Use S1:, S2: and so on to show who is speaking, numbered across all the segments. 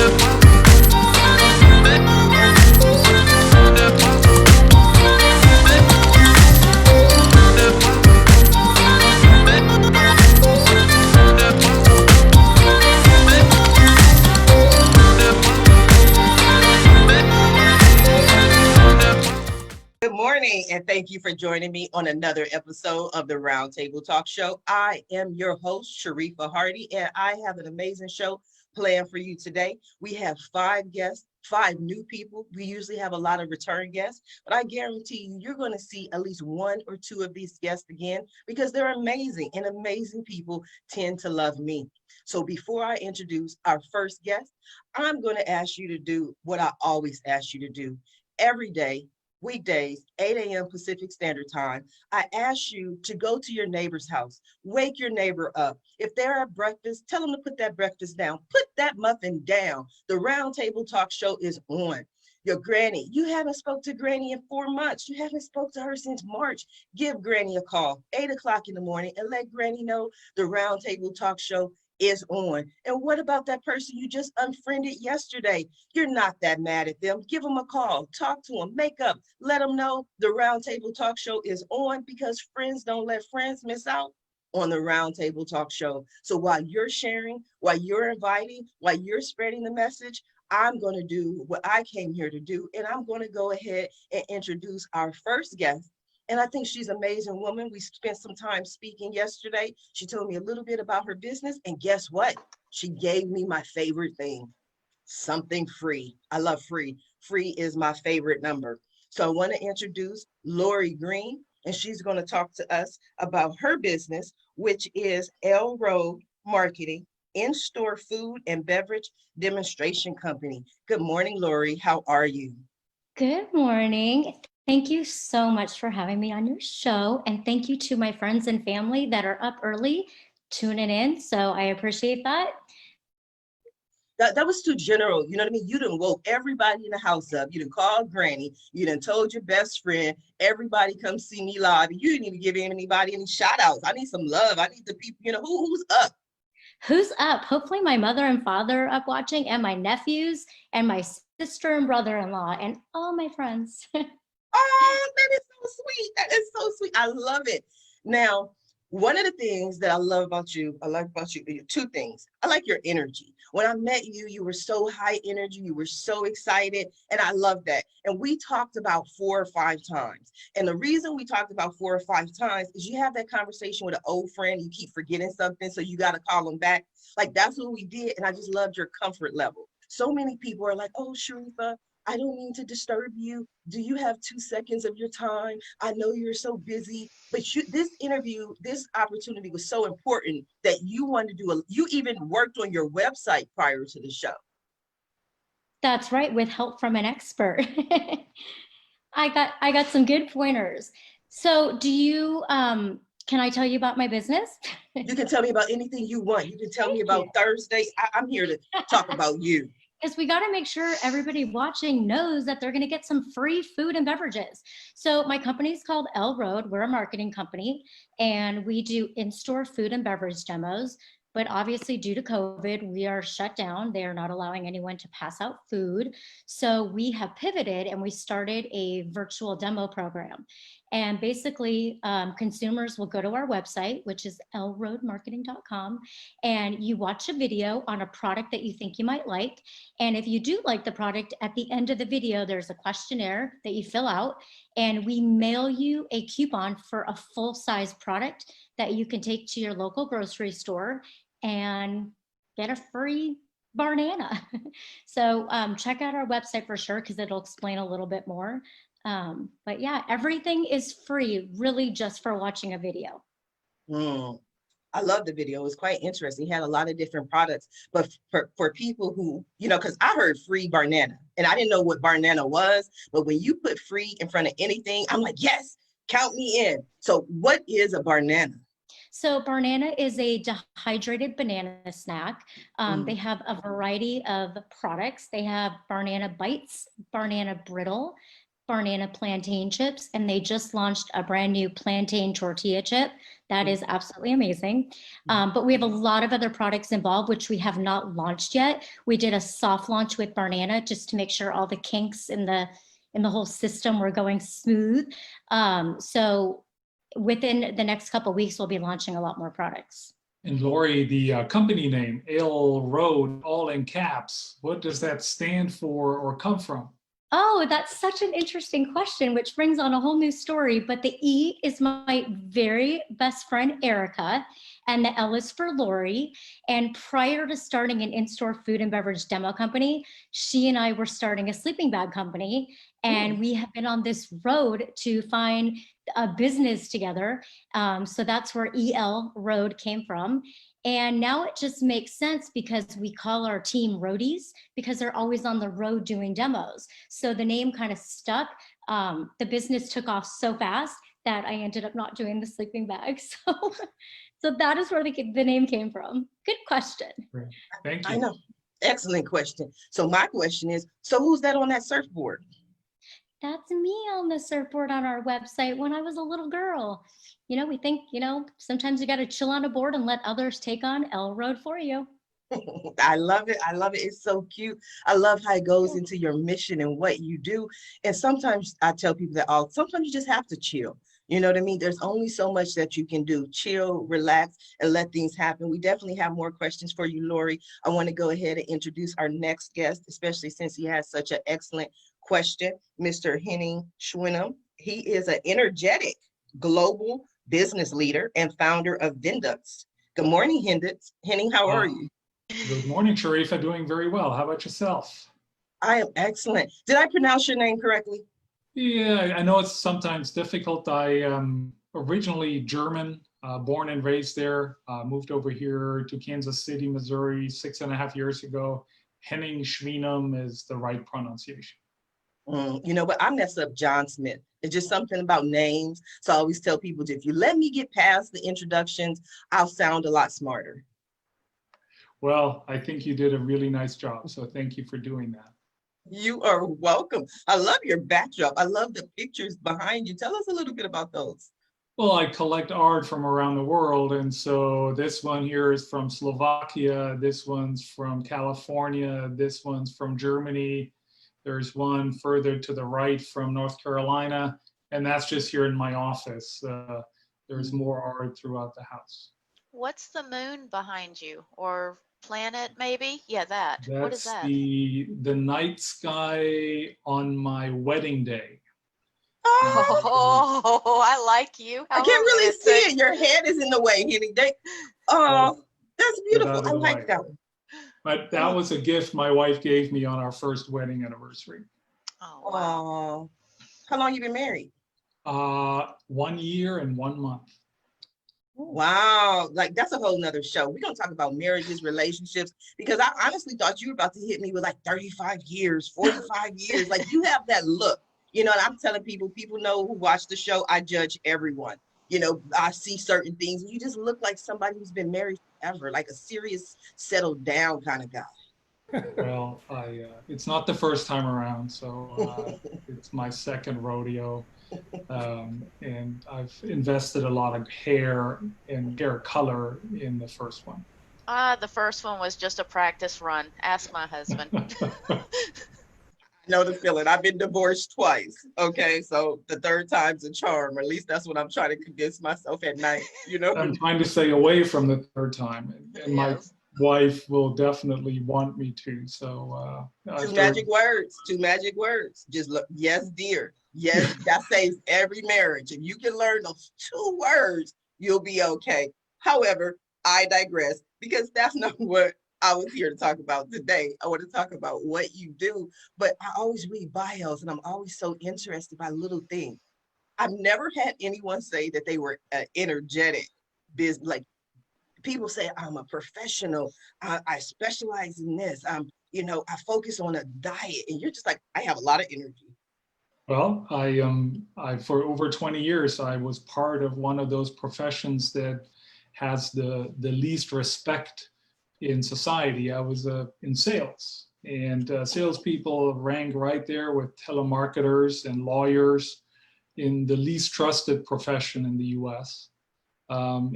S1: Good morning, and thank you for joining me on another episode of the Roundtable Talk Show. I am your host, Sharifa Hardy, and I have an amazing show planned for you today. We have 5 guests, 5 new people. We usually have a lot of return guests, but I guarantee you, you're going to see at least 1 or 2 of these guests again because they're amazing, and amazing people tend to love me. So before I introduce our first guest, I'm going to ask you to do what I always ask you to do every day, weekdays, 8 a.m. Pacific Standard Time. I ask you to go to your neighbor's house, wake your neighbor up. If they're at breakfast, tell them to put that breakfast down, put that muffin down. The Roundtable Talk Show is on. Your granny, you haven't spoke to granny in 4 months. You haven't spoke to her since March. Give granny a call, 8 o'clock in the morning, and let granny know the Roundtable Talk Show is on. And what about that person you just unfriended yesterday? You're not that mad at them. Give them a call, talk to them, make up, let them know the Roundtable Talk Show is on, because friends don't let friends miss out on the Roundtable Talk Show. So while you're sharing, while you're inviting, while you're spreading the message, I'm going to do what I came here to do, and I'm going to go ahead and introduce our first guest. And I think she's an amazing woman. We spent some time speaking yesterday. She told me a little bit about her business. And guess what? She gave me my favorite thing, something free. I love free. Free is my favorite number. So I want to introduce Laurie Green, and she's going to talk to us about her business, which is L Road Marketing, in-store food and beverage demonstration company. Good morning, Laurie. How are you?
S2: Good morning. Thank you so much for having me on your show. And thank you to my friends and family that are up early tuning in. So I appreciate that.
S1: That was too general. You know what I mean? You done woke everybody in the house up. You done called granny. You done told your best friend, everybody come see me live. You didn't even give anybody any shout outs. I need some love. I need the people, who's up?
S2: Who's up? Hopefully my mother and father are up watching, and my nephews and my sister and brother-in-law and all my friends.
S1: Oh, that is so sweet. That is so sweet. I love it. Now, one of the things that I like about you, 2 things. I like your energy. When I met you, you were so high energy. You were so excited. And I love that. And we talked about 4 or 5 times. And the reason we talked about 4 or 5 times is you have that conversation with an old friend. You keep forgetting something, so you got to call them back. Like, that's what we did. And I just loved your comfort level. So many people are like, oh, Sharifa, I don't mean to disturb you. Do you have 2 seconds of your time? I know you're so busy, but this interview, this opportunity was so important that you wanted to you even worked on your website prior to the show.
S2: That's right, with help from an expert. I got some good pointers. So do you can I tell you about my business?
S1: You can tell me about anything you want. You can tell me about Thursday. I'm here to talk about you.
S2: Is we got to make sure everybody watching knows that they're going to get some free food and beverages. So my company is called L Road. We're a marketing company, and we do in-store food and beverage demos. But obviously, due to COVID, we are shut down. They are not allowing anyone to pass out food. So we have pivoted and we started a virtual demo program. And basically, consumers will go to our website, which is lroadmarketing.com, and you watch a video on a product that you think you might like. And if you do like the product, at the end of the video, there's a questionnaire that you fill out, and we mail you a coupon for a full-size product that you can take to your local grocery store and get a free banana. So check out our website for sure, because it'll explain a little bit more. But yeah, everything is free, really, just for watching a video.
S1: I love the video. It was quite interesting. He had a lot of different products, but for people who, because I heard free banana and I didn't know what banana was, but when you put free in front of anything, I'm like, yes, count me in. So what is a banana?
S2: So banana is a dehydrated banana snack. They have a variety of products. They have banana bites, banana brittle, banana plantain chips, and they just launched a brand new plantain tortilla chip. That is absolutely amazing. But we have a lot of other products involved, which we have not launched yet. We did a soft launch with banana just to make sure all the kinks in the whole system were going smooth. So within the next couple of weeks, we'll be launching a lot more products.
S3: And Laurie, the company name, Ale Road, all in caps, what does that stand for or come from?
S2: Oh, that's such an interesting question, which brings on a whole new story. But the E is my very best friend, Erica, and the L is for Laurie. And prior to starting an in-store food and beverage demo company, she and I were starting a sleeping bag company. And we have been on this road to find a business together. So that's where EL Road came from. And now it just makes sense because we call our team roadies because they're always on the road doing demos. So the name kind of stuck. The business took off so fast that I ended up not doing the sleeping bag. So that is where the name came from. Good question.
S3: Great. Thank you.
S1: I know. Excellent question. So my question is, so who's that on that surfboard?
S2: That's me on the surfboard on our website when I was a little girl. You know, we think, sometimes you got to chill on a board and let others take on L Road for you.
S1: I love it. I love it. It's so cute. I love how it goes into your mission and what you do. And sometimes I tell people that sometimes you just have to chill. You know what I mean? There's only so much that you can do. Chill, relax, and let things happen. We definitely have more questions for you, Laurie. I want to go ahead and introduce our next guest, especially since he has such an excellent question, Mr. Henning Schwinum. He is an energetic global business leader and founder of Vendux. Good morning, Henning. How are you?
S3: Good morning, Sharifa. Doing very well. How about yourself?
S1: I am excellent. Did I pronounce your name correctly?
S3: Yeah, I know it's sometimes difficult. I am originally German, born and raised there, moved over here to Kansas City, Missouri 6.5 years ago. Henning Schwinum is the right pronunciation.
S1: You know, but I mess up John Smith. It's just something about names. So I always tell people, if you let me get past the introductions, I'll sound a lot smarter.
S3: Well, I think you did a really nice job. So thank you for doing that.
S1: You are welcome. I love your backdrop. I love the pictures behind you. Tell us a little bit about those.
S3: Well, I collect art from around the world. And so this one here is from Slovakia. This one's from California. This one's from Germany. There's one further to the right from North Carolina. And that's just here in my office. There's more art throughout the house.
S4: What's the moon behind you, or planet maybe? Yeah, that. What is that?
S3: The night sky on my wedding day.
S4: Oh, I like you.
S1: I can't really see it. Your head is in the way, Henning. That's beautiful. I like that one.
S3: But that was a gift my wife gave me on our first wedding anniversary.
S4: Oh, wow.
S1: How long you been married?
S3: 1 year and 1 month.
S1: Wow, like that's a whole nother show. We're gonna talk about marriages, relationships, because I honestly thought you were about to hit me with like 35 years, 45 years. Like you have that look, and I'm telling people know who watch the show, I judge everyone. I see certain things, and you just look like somebody who's been married forever, like a serious, settled down kind of guy.
S3: Well, it's not the first time around, so it's my second rodeo. And I've invested a lot of hair and hair color in the first one.
S4: The first one was just a practice run. Ask my husband.
S1: I know the feeling. I've been divorced twice. Okay, so the third time's a charm. Or at least that's what I'm trying to convince myself at night.
S3: I'm trying to stay away from the third time, and my wife will definitely want me to. So
S1: two magic words. Just look. Yes, dear. Yes, that saves every marriage. If you can learn those 2 words, you'll be okay. However, I digress, because that's not what I was here to talk about today. I want to talk about what you do, but I always read bios and I'm always so interested by little things. I've never had anyone say that they were energetic business. Like people say, I'm a professional. I specialize in this. I focus on a diet, and you're just like, I have a lot of energy.
S3: Well, I for over 20 years, I was part of one of those professions that has the least respect in society. I was in sales, And salespeople rank right there with telemarketers and lawyers in the least trusted profession in the US. But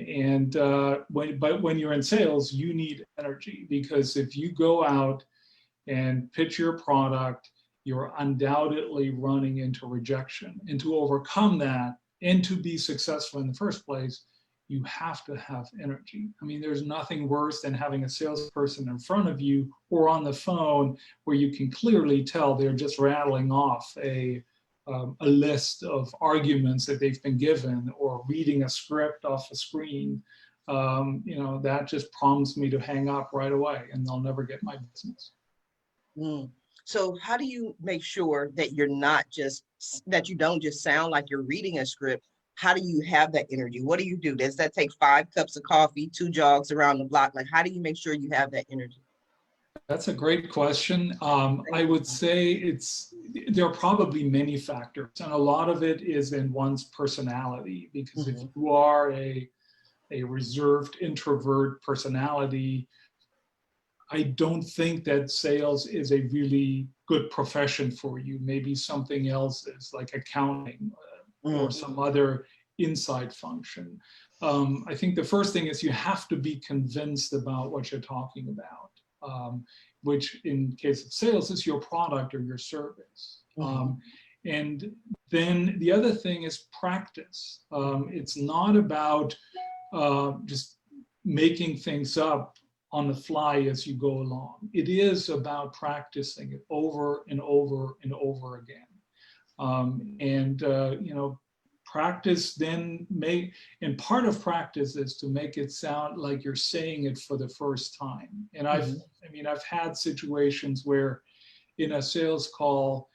S3: when you're in sales, you need energy, because if you go out and pitch your product, you're undoubtedly running into rejection. And to overcome that and to be successful in the first place, you have to have energy. I mean, there's nothing worse than having a salesperson in front of you or on the phone where you can clearly tell they're just rattling off a list of arguments that they've been given, or reading a script off a screen. That just prompts me to hang up right away, and they'll never get my business.
S1: So how do you make sure that that you don't just sound like you're reading a script? How do you have that energy? What do you do? Does that take 5 cups of coffee, 2 jogs around the block? Like, how do you make sure you have that energy?
S3: That's a great question. I would say there are probably many factors, and a lot of it is in one's personality, because if you are a reserved introvert personality, I don't think that sales is a really good profession for you. Maybe something else is, like accounting or some other inside function. I think the first thing is you have to be convinced about what you're talking about, which in case of sales is your product or your service. And then the other thing is practice. It's not about just making things up on the fly as you go along. It is about practicing it over and over and over again. Practice then and part of practice is to make it sound like you're saying it for the first time. And I've had situations where in a sales call,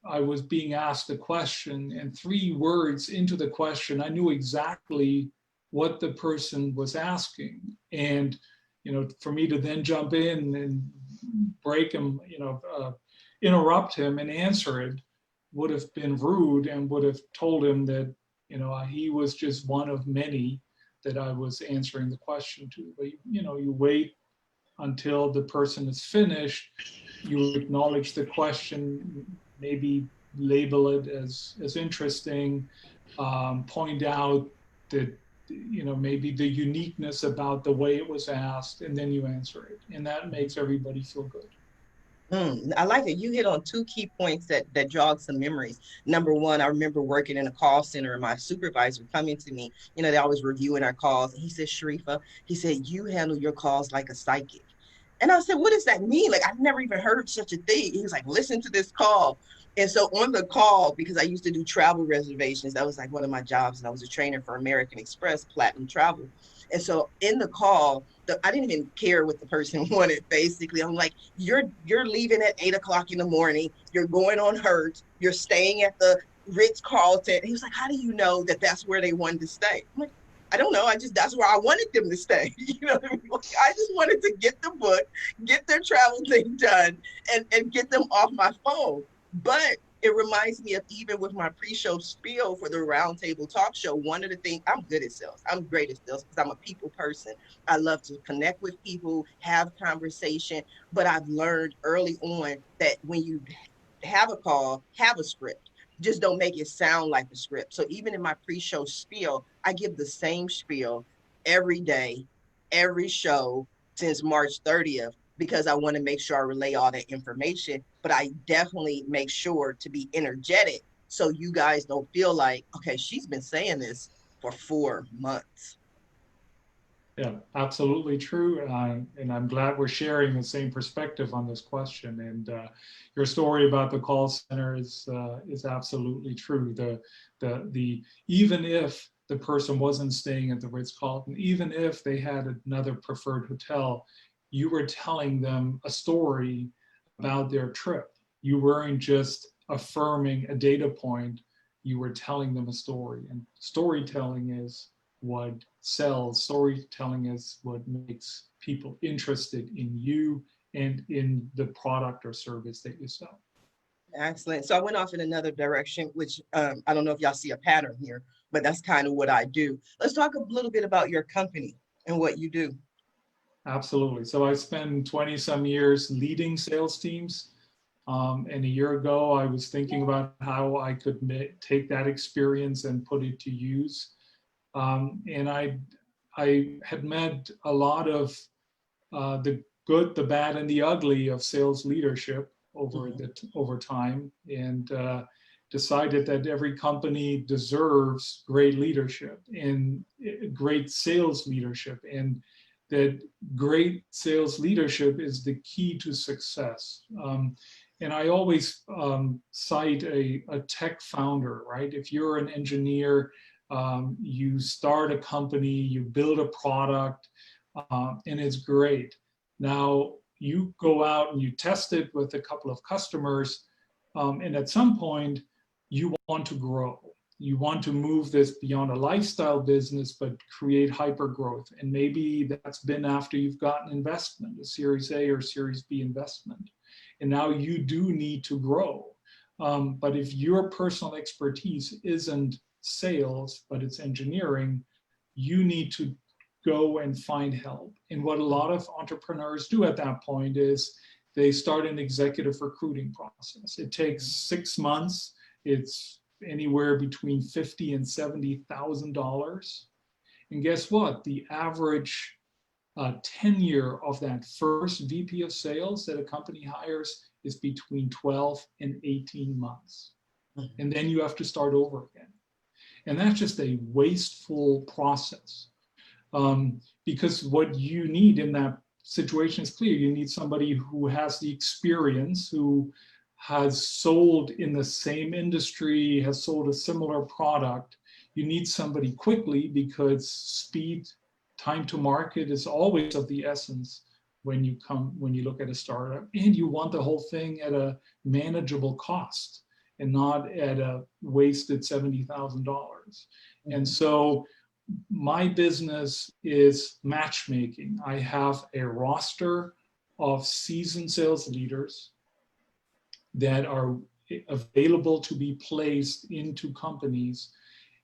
S3: I was being asked a question, and 3 words into the question, I knew exactly what the person was asking. And, for me to then jump in and break him, interrupt him and answer it would have been rude, and would have told him that, he was just one of many that I was answering the question to. But, you wait until the person is finished, you acknowledge the question, maybe label it as interesting, point out that, maybe the uniqueness about the way it was asked, and then you answer it. And that makes everybody feel good.
S1: I like it. You hit on 2 key points that jog some memories. Number one, I remember working in a call center and my supervisor coming to me, they're always reviewing our calls. And he said, Sharifa, he said, you handle your calls like a psychic. And I said, what does that mean? Like, I've never even heard such a thing. He was like, listen to this call. And so on the call, because I used to do travel reservations, that was like one of my jobs. And I was a trainer for American Express Platinum Travel. And so in the call, I didn't even care what the person wanted, basically. I'm like, you're leaving at 8 o'clock in the morning. You're going on Hertz. You're staying at the Ritz-Carlton. He was like, how do you know that that's where they wanted to stay? I'm like, I don't know. That's where I wanted them to stay. I just wanted to get the book, get their travel thing done, and get them off my phone. But it reminds me of, even with my pre-show spiel for the Roundtable Talk Show, one of the things, I'm good at sales. I'm great at sales because I'm a people person. I love to connect with people, have conversation. But I've learned early on that when you have a call, have a script. Just don't make it sound like a script. So even in my pre-show spiel, I give the same spiel every day, every show since March 30th, because I want to make sure I relay all that information. But I definitely make sure to be energetic so you guys don't feel like, okay, she's been saying this for 4 months.
S3: Yeah, absolutely true. And I'm glad we're sharing the same perspective on this question. And your story about the call center is absolutely true. Even if the person wasn't staying at the Ritz-Carlton, even if they had another preferred hotel, you were telling them a story about their trip. You weren't just affirming a data point, you were telling them a story. And storytelling is what sells. Storytelling is what makes people interested in you and in the product or service that you sell.
S1: Excellent. So I went off in another direction, which I don't know if y'all see a pattern here, but that's kind of what I do. Let's talk a little bit about your company and what you do.
S3: Absolutely. So I spent 20 some years leading sales teams. And a year ago, I was thinking about how I could take that experience and put it to use. And I had met a lot of the good, the bad, and the ugly of sales leadership over time, and decided that every company deserves great leadership and great sales leadership, and that great sales leadership is the key to success. And I always cite a tech founder, right? If you're an engineer, you start a company, you build a product, and it's great. Now you go out and you test it with a couple of customers, and at some point you want to grow. You want to move this beyond a lifestyle business, but create hyper growth. And maybe that's been after you've gotten investment, a Series A or Series B investment. And now you do need to grow. But if your personal expertise isn't sales, but it's engineering, you need to go and find help. And what a lot of entrepreneurs do at that point is they start an executive recruiting process. It takes 6 months. It's anywhere between $50,000 and $70,000. And guess what? The average tenure of that first VP of sales that a company hires is between 12 and 18 months. And then you have to start over again. And that's just a wasteful process. Because what you need in that situation is clear. You need somebody who has the experience, who has sold in the same industry, has sold a similar product. You need somebody quickly because speed, time to market is always of the essence when you look at a startup. And you want the whole thing at a manageable cost and not at a wasted $70,000. And so my business is matchmaking. I have a roster of seasoned sales leaders that are available to be placed into companies.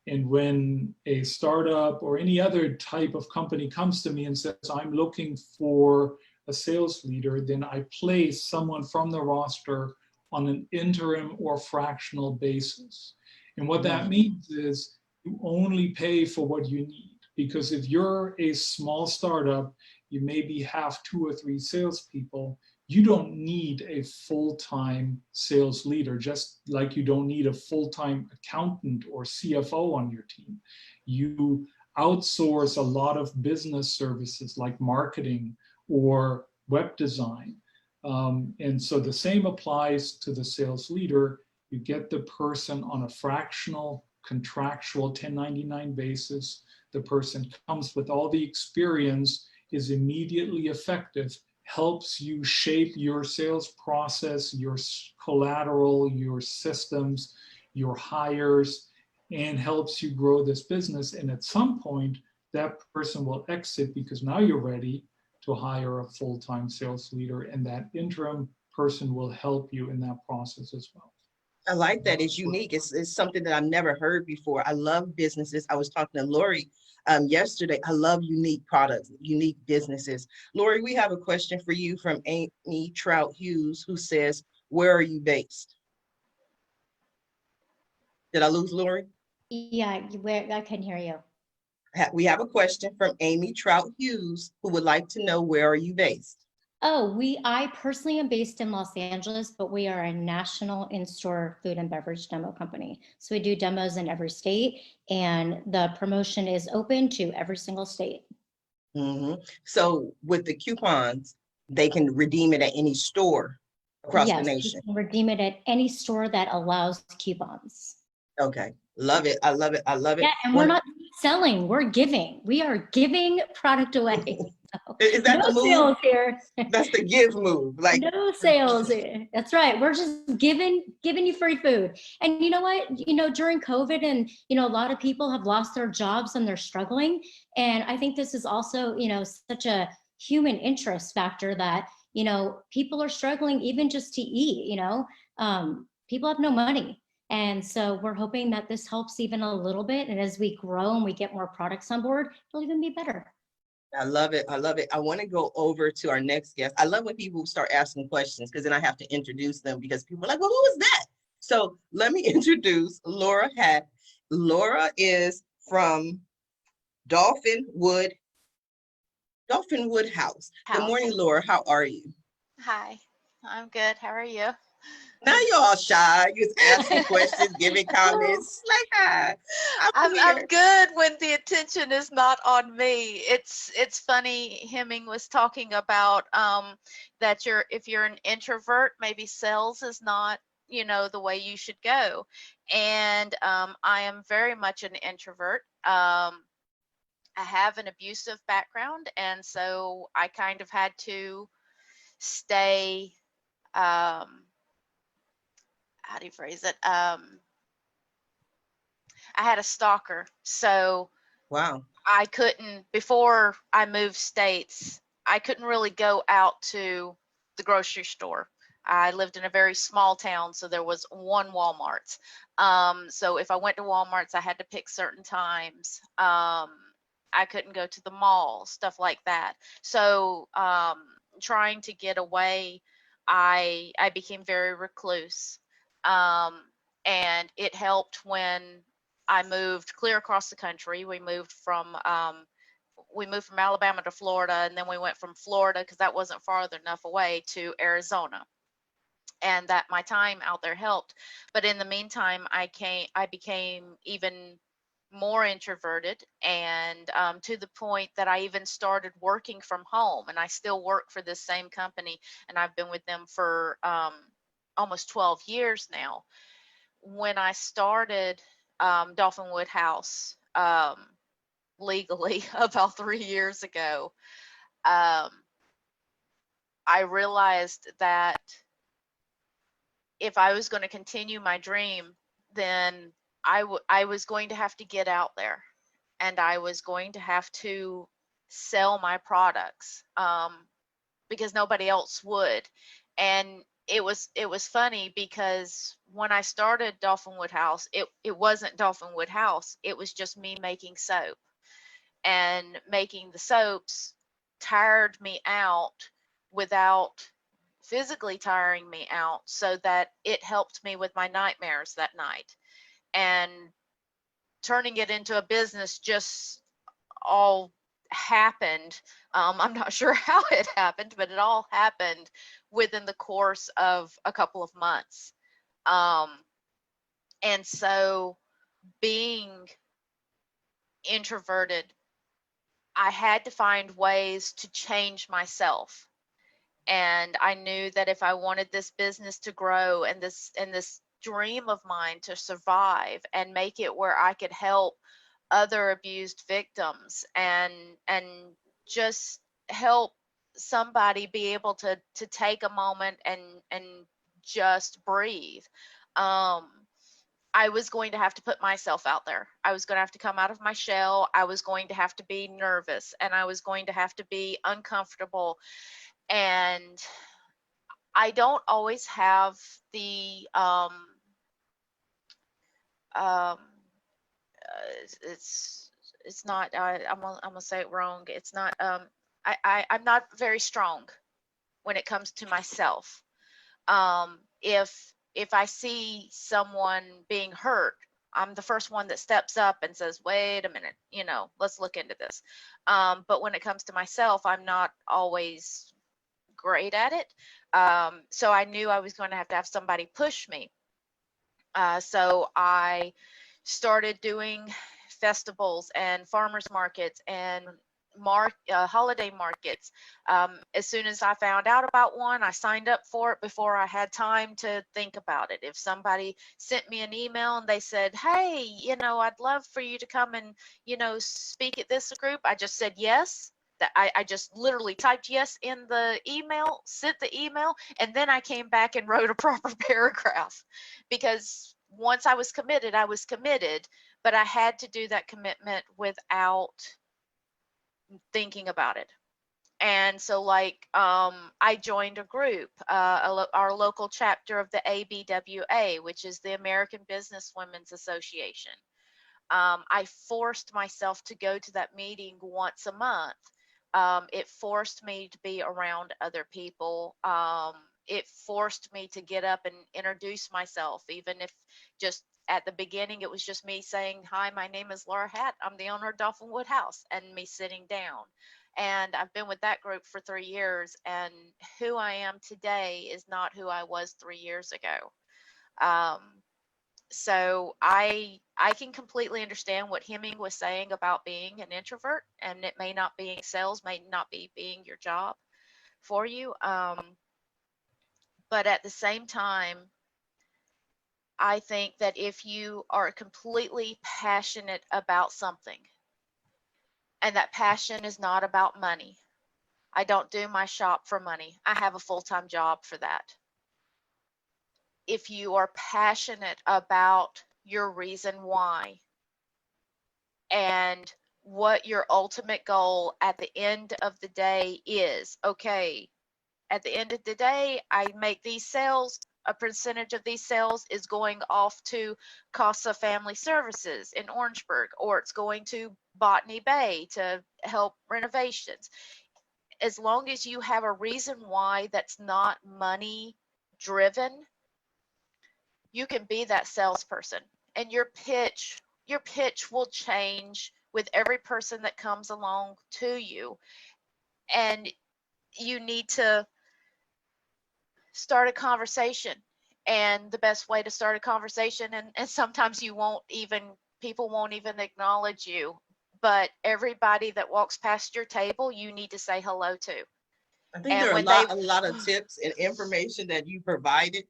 S3: And when a startup or any other type of company comes to me and says, I'm looking for a sales leader, then I place someone from the roster on an interim or fractional basis. And what that means is you only pay for what you need. Because if you're a small startup, you maybe have 2 or 3 salespeople. You don't need a full-time sales leader, just like you don't need a full-time accountant or CFO on your team. You outsource a lot of business services like marketing or web design. And so the same applies to the sales leader. You get the person on a fractional, contractual 1099 basis. The person comes with all the experience, is immediately effective, helps you shape your sales process, your collateral, your systems, your hires, and helps you grow this business. And at some point, that person will exit because now you're ready to hire a full-time sales leader, and that interim person will help you in that process as well.
S1: I like that. It's unique. It's something that I've never heard before. I love businesses. I was talking to Laurie yesterday. I love unique products, unique businesses. Laurie, we have a question for you from Amy Trout Hughes, who says, where are you based? Did I lose Laurie?
S2: Yeah, I can hear you.
S1: We have a question from Amy Trout Hughes, who would like to know, where are you based?
S2: Oh, I personally am based in Los Angeles, but we are a national in-store food and beverage demo company. So we do demos in every state, and the promotion is open to every single state.
S1: So with the coupons, they can redeem it at any store across the nation.
S2: You can redeem it at any store that allows coupons.
S1: Okay, love it. I love it. I love it.
S2: Yeah, and we're not selling, we're giving. We are giving product away.
S1: Is that
S2: no
S1: the move?
S2: Sales here.
S1: That's the give move. Like
S2: no sales here. That's right. We're just giving you free food. And you know what? During COVID, and a lot of people have lost their jobs and they're struggling. And I think this is also, such a human interest factor that, people are struggling even just to eat. People have no money. And so we're hoping that this helps even a little bit. And as we grow and we get more products on board, it'll even be better.
S1: I love it. I love it. I want to go over to our next guest. I love when people start asking questions because then I have to introduce them because people are like, well, who is that? So let me introduce Laura Hatt. Laura is from Dolphin Wood, Dolphin Wood House. Good morning,
S4: House.
S1: Laura. How are you?
S4: Hi, I'm good. How are you?
S1: Now you're all shy. You're just asking questions, giving comments. Like, hi, I'm
S4: I'm
S1: here.
S4: good when the attention is not on me. It's funny. Hemming was talking about that if you're an introvert, maybe sales is not, the way you should go. And I am very much an introvert. I have an abusive background, and so I kind of had to stay. How do you phrase it? I had a stalker, so
S1: Wow.
S4: I couldn't, before I moved states, I couldn't really go out to the grocery store. I lived in a very small town, so there was one Walmart. So if I went to Walmart's, I had to pick certain times. I couldn't go to the mall, stuff like that. So trying to get away, I became very recluse. And it helped when I moved clear across the country. We moved from Alabama to Florida, and then we went from Florida, because that wasn't farther enough away, to Arizona. And that my time out there helped. But in the meantime, I became even more introverted, and to the point that I even started working from home. And I still work for this same company, and I've been with them for almost 12 years now. When I started Dolphin Wood House legally about 3 years ago, um, I realized that if I was going to continue my dream, then I was going to have to get out there, and I was going to have to sell my products, because nobody else would. And it was funny, because when I started Dolphin Wood House, it wasn't Dolphin Wood House. It was just me making soap, and making the soaps tired me out without physically tiring me out, so that it helped me with my nightmares that night. And turning it into a business just all happened. I'm not sure how it happened, but it all happened within the course of a couple of months. Um, and so, being introverted, I had to find ways to change myself. And I knew that if I wanted this business to grow, and this dream of mine to survive and make it where I could help other abused victims, and just help somebody be able to take a moment and just breathe, um I was going to have to put myself out there. I was going to have to come out of my shell. I was going to have to be nervous, and I was going to have to be uncomfortable. And I don't always have the um it's not, I'm gonna say it wrong. It's not, I'm not very strong when it comes to myself. If I see someone being hurt, I'm the first one that steps up and says, wait a minute, let's look into this. But when it comes to myself, I'm not always great at it. So I knew I was going to have somebody push me. So I started doing festivals and farmers markets and holiday markets. As soon as I found out about one, I signed up for it before I had time to think about it. If somebody sent me an email and they said, hey, I'd love for you to come and, speak at this group, I just said yes. That I just literally typed yes in the email, sent the email, and then I came back and wrote a proper paragraph, because once I was committed, but I had to do that commitment without thinking about it. And so, like, I joined a group, our local chapter of the ABWA, which is the American Business Women's Association. I forced myself to go to that meeting once a month, It forced me to be around other people. It forced me to get up and introduce myself, even if just at the beginning it was just me saying, "Hi, my name is Laura Hatt. I'm the owner of Dolphin Wood House," and me sitting down. And I've been with that group for 3 years, and who I am today is not who I was 3 years ago. Um, so I can completely understand what Hemming was saying about being an introvert, and it may not be sales, may not be being your job for you. But at the same time, I think that if you are completely passionate about something, and that passion is not about money. I don't do my shop for money. I have a full-time job for that. If you are passionate about your reason why and what your ultimate goal at the end of the day is, okay, at the end of the day, I make these sales, a percentage of these sales is going off to Casa Family Services in Orangeburg, or it's going to Botany Bay to help renovations. As long as you have a reason why that's not money driven, you can be that salesperson, and your pitch will change with every person that comes along to you. And you need to start a conversation. And the best way to start a conversation, and sometimes people won't even acknowledge you, but everybody that walks past your table, you need to say hello to.
S1: I think
S4: And
S1: there are
S4: when they
S1: a lot of tips and information that you provided.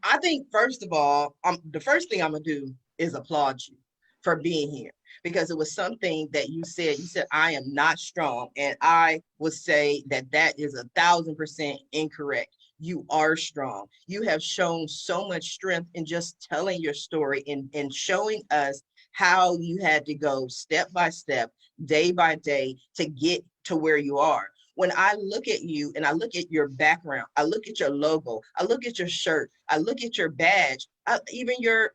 S1: I think, first of all, the first thing I'm gonna do is applaud you for being here, because it was something that you said. You said, "I am not strong," and I would say that that is 1,000% incorrect. You are strong. You have shown so much strength in just telling your story and showing us how you had to go step by step, day by day to get to where you are. When I look at you and I look at your background, I look at your logo, I look at your shirt, I look at your badge, even your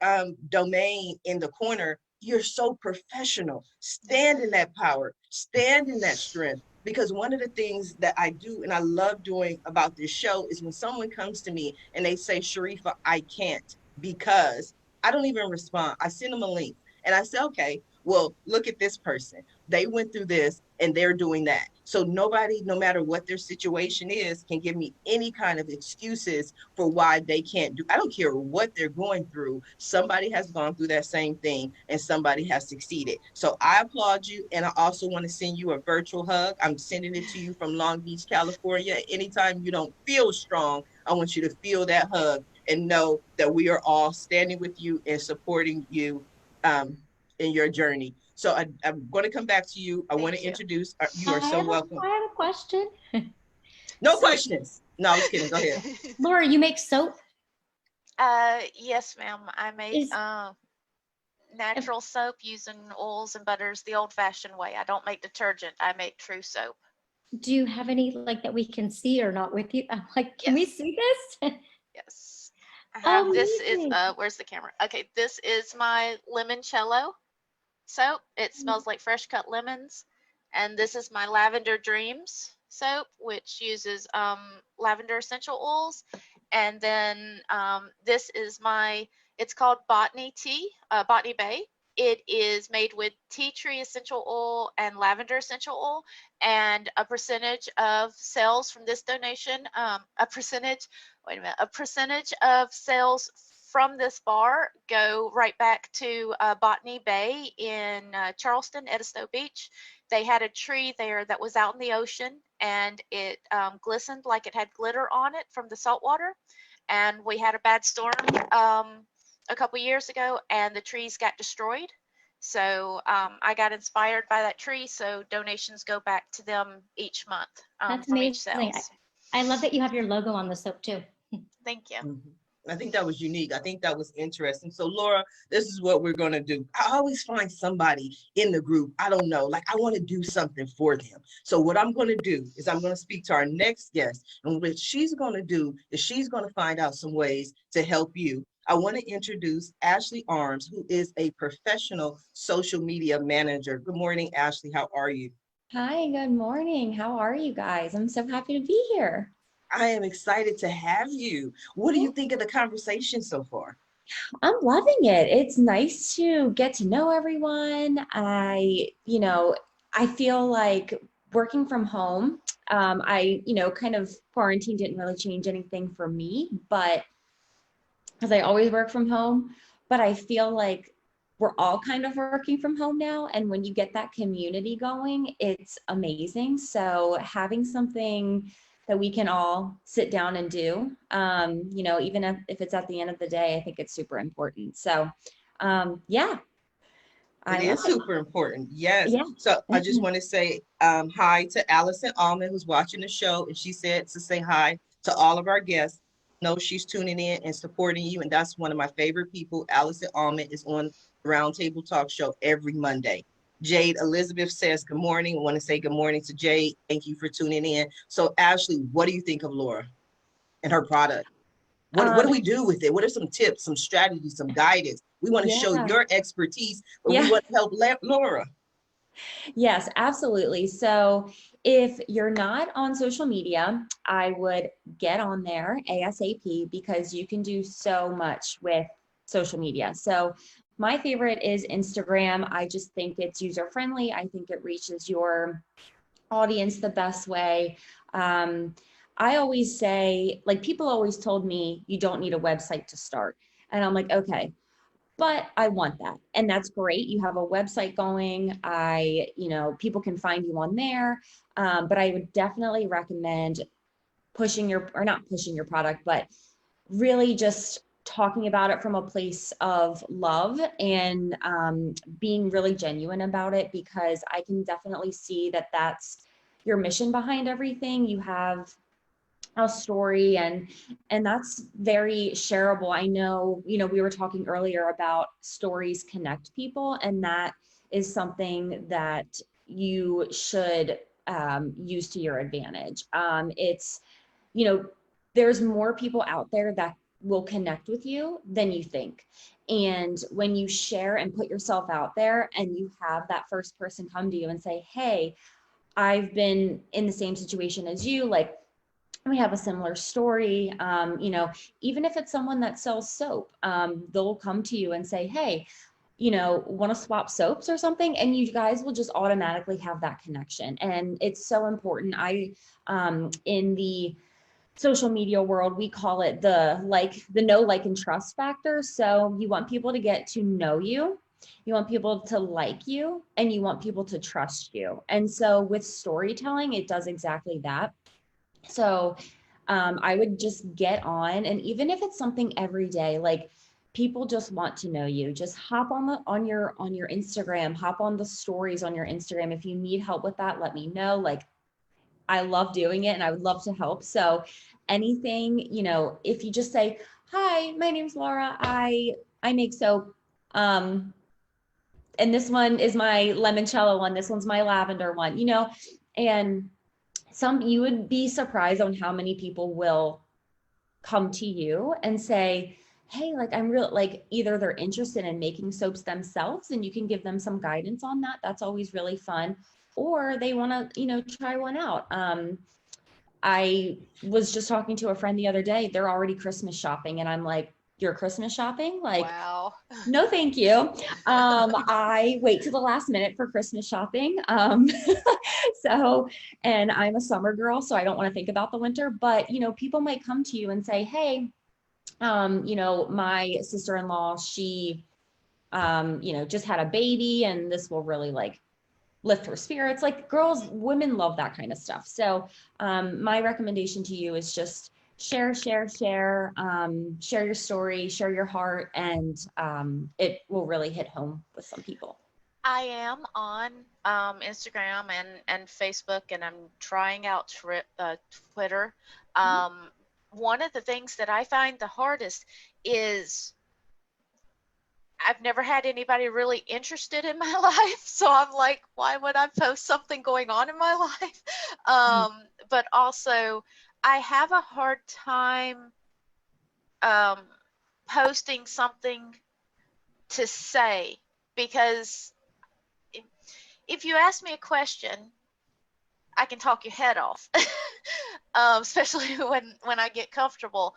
S1: domain in the corner, you're so professional. Stand in that power, stand in that strength. Because one of the things that I do and I love doing about this show is when someone comes to me and they say, "Sharifa, I can't," because I don't even respond. I send them a link and I say, "Okay, well, look at this person. They went through this and they're doing that." So nobody, no matter what their situation is, can give me any kind of excuses for why they can't do. I don't care what they're going through. Somebody has gone through that same thing and somebody has succeeded. So I applaud you. And I also want to send you a virtual hug. I'm sending it to you from Long Beach, California. Anytime you don't feel strong, I want you to feel that hug and know that we are all standing with you and supporting you in your journey. So I'm going to come back to you. I want to introduce, you are so welcome.
S2: I have a question.
S1: No questions. No, I was kidding. Go ahead.
S2: Laura, you make soap?
S4: Yes, ma'am. I make natural soap using oils and butters the old-fashioned way. I don't make detergent. I make true soap.
S2: Do you have any like that we can see or not with you? I'm like, can we see this?
S4: Yes. I have, this is,
S2: Amazing.
S4: where's the camera? Okay, this is my limoncello soap. It smells like fresh cut lemons. And this is my Lavender Dreams soap, which uses lavender essential oils. And then this is it's called Botany Tea, Botany Bay. It is made with tea tree essential oil and lavender essential oil, and a percentage of sales from this donation, a percentage of sales from this bar go right back to Botany Bay in Charleston, Edisto Beach. They had a tree there that was out in the ocean, and it glistened like it had glitter on it from the salt water. And we had a bad storm a couple years ago, and the trees got destroyed. So I got inspired by that tree. So donations go back to them each month.
S2: That's
S4: from
S2: amazing.
S4: each sales.
S2: I love that you have your logo on the soap too.
S4: Thank you.
S1: Mm-hmm. I think that was unique. I think that was interesting. So Laura, this is what we're going to do. I always find somebody in the group, I don't know, like I want to do something for them. So what I'm going to do is I'm going to speak to our next guest, and what she's going to do is she's going to find out some ways to help you. I want to introduce Ashley Arms, who is a professional social media manager. Good morning, Ashley. How are you?
S5: Hi, good morning. How are you guys? I'm so happy to be here.
S1: I am excited to have you. What do you think of the conversation so far?
S5: I'm loving it. It's nice to get to know everyone. I feel like working from home, kind of quarantine didn't really change anything for me, but because I always work from home, but I feel like we're all kind of working from home now. And when you get that community going, it's amazing. So having something that we can all sit down and do, even if it's at the end of the day, I think it's super important. So, yeah,
S1: It
S5: I love
S1: is
S5: it.
S1: super important. Yes.
S5: Yeah.
S1: So I just want to say hi to Allison Allman, who's watching the show. And she said to say hi to all of our guests. Know she's tuning in and supporting you. And that's one of my favorite people. Allison Allman is on the Roundtable Talk Show every Monday. Jade Elizabeth says good morning. I want to say good morning to Jade. Thank you for tuning in. So Ashley, what do you think of Laura and her product? What do
S5: Um,
S1: we do with it? What are some tips, some strategies, some guidance? We want to show
S5: yeah.
S1: your expertise, but we
S5: Yeah.
S1: want to help Laura.
S5: Yes, absolutely. So if you're not on social media, I would get on there ASAP because you can do so much with social media. So my favorite is Instagram. I just think it's user friendly. I think it reaches your audience the best way. Um, I always say, like, people always told me you don't need a website to start. And I'm like, okay, but I want that. And that's great. You have a website going. People can find you on there. But I would definitely recommend not pushing your product, but really just talking about it from a place of love and being really genuine about it, because I can definitely see that that's your mission behind everything. You have a story, and that's very shareable. I know, we were talking earlier about stories connect people, and that is something that you should use to your advantage. It's you know there's more people out there that will connect with you than you think, and when you share and put yourself out there and you have that first person come to you and say, hey, I've been in the same situation as you, like, we have a similar story. Even if it's someone that sells soap, they'll come to you and say, hey, want to swap soaps or something? And you guys will just automatically have that connection. And it's so important. In the social media world, we call it the know, like, and trust factor. So you want people to get to know you. You want people to like you, and you want people to trust you. And so with storytelling, it does exactly that. So I would just get on, and even if it's something every day, like, people just want to know you. Just hop on your Instagram, hop on the stories on your Instagram. If you need help with that, let me know. Like, I love doing it, and I would love to help. So anything, if you just say, hi, my name's Laura, I make soap. Um, and this one is my limoncello one. This one's my lavender one, and you would be surprised on how many people will come to you and say, hey, like, I'm real, like, either they're interested in making soaps themselves and you can give them some guidance on that. That's always really fun. Or they want to, try one out. I was just talking to a friend the other day. They're already Christmas shopping. And I'm like, you're Christmas shopping? Like,
S4: Wow.
S5: no, thank you. I wait to the last minute for Christmas shopping. So, and I'm a summer girl, so I don't want to think about the winter, but, people might come to you and say, hey, my sister-in-law, she, just had a baby, and this will really, like, lift her spirits. Like, women love that kind of stuff. So, my recommendation to you is just share your story, share your heart, and it will really hit home with some people.
S4: I am on Instagram and Facebook, and I'm trying out Twitter. Um, One of the things that I find the hardest is I've never had anybody really interested in my life. So I'm like, why would I post something going on in my life? But also, I have a hard time um, posting something to say, because if you ask me a question I can talk your head off, especially when I get comfortable.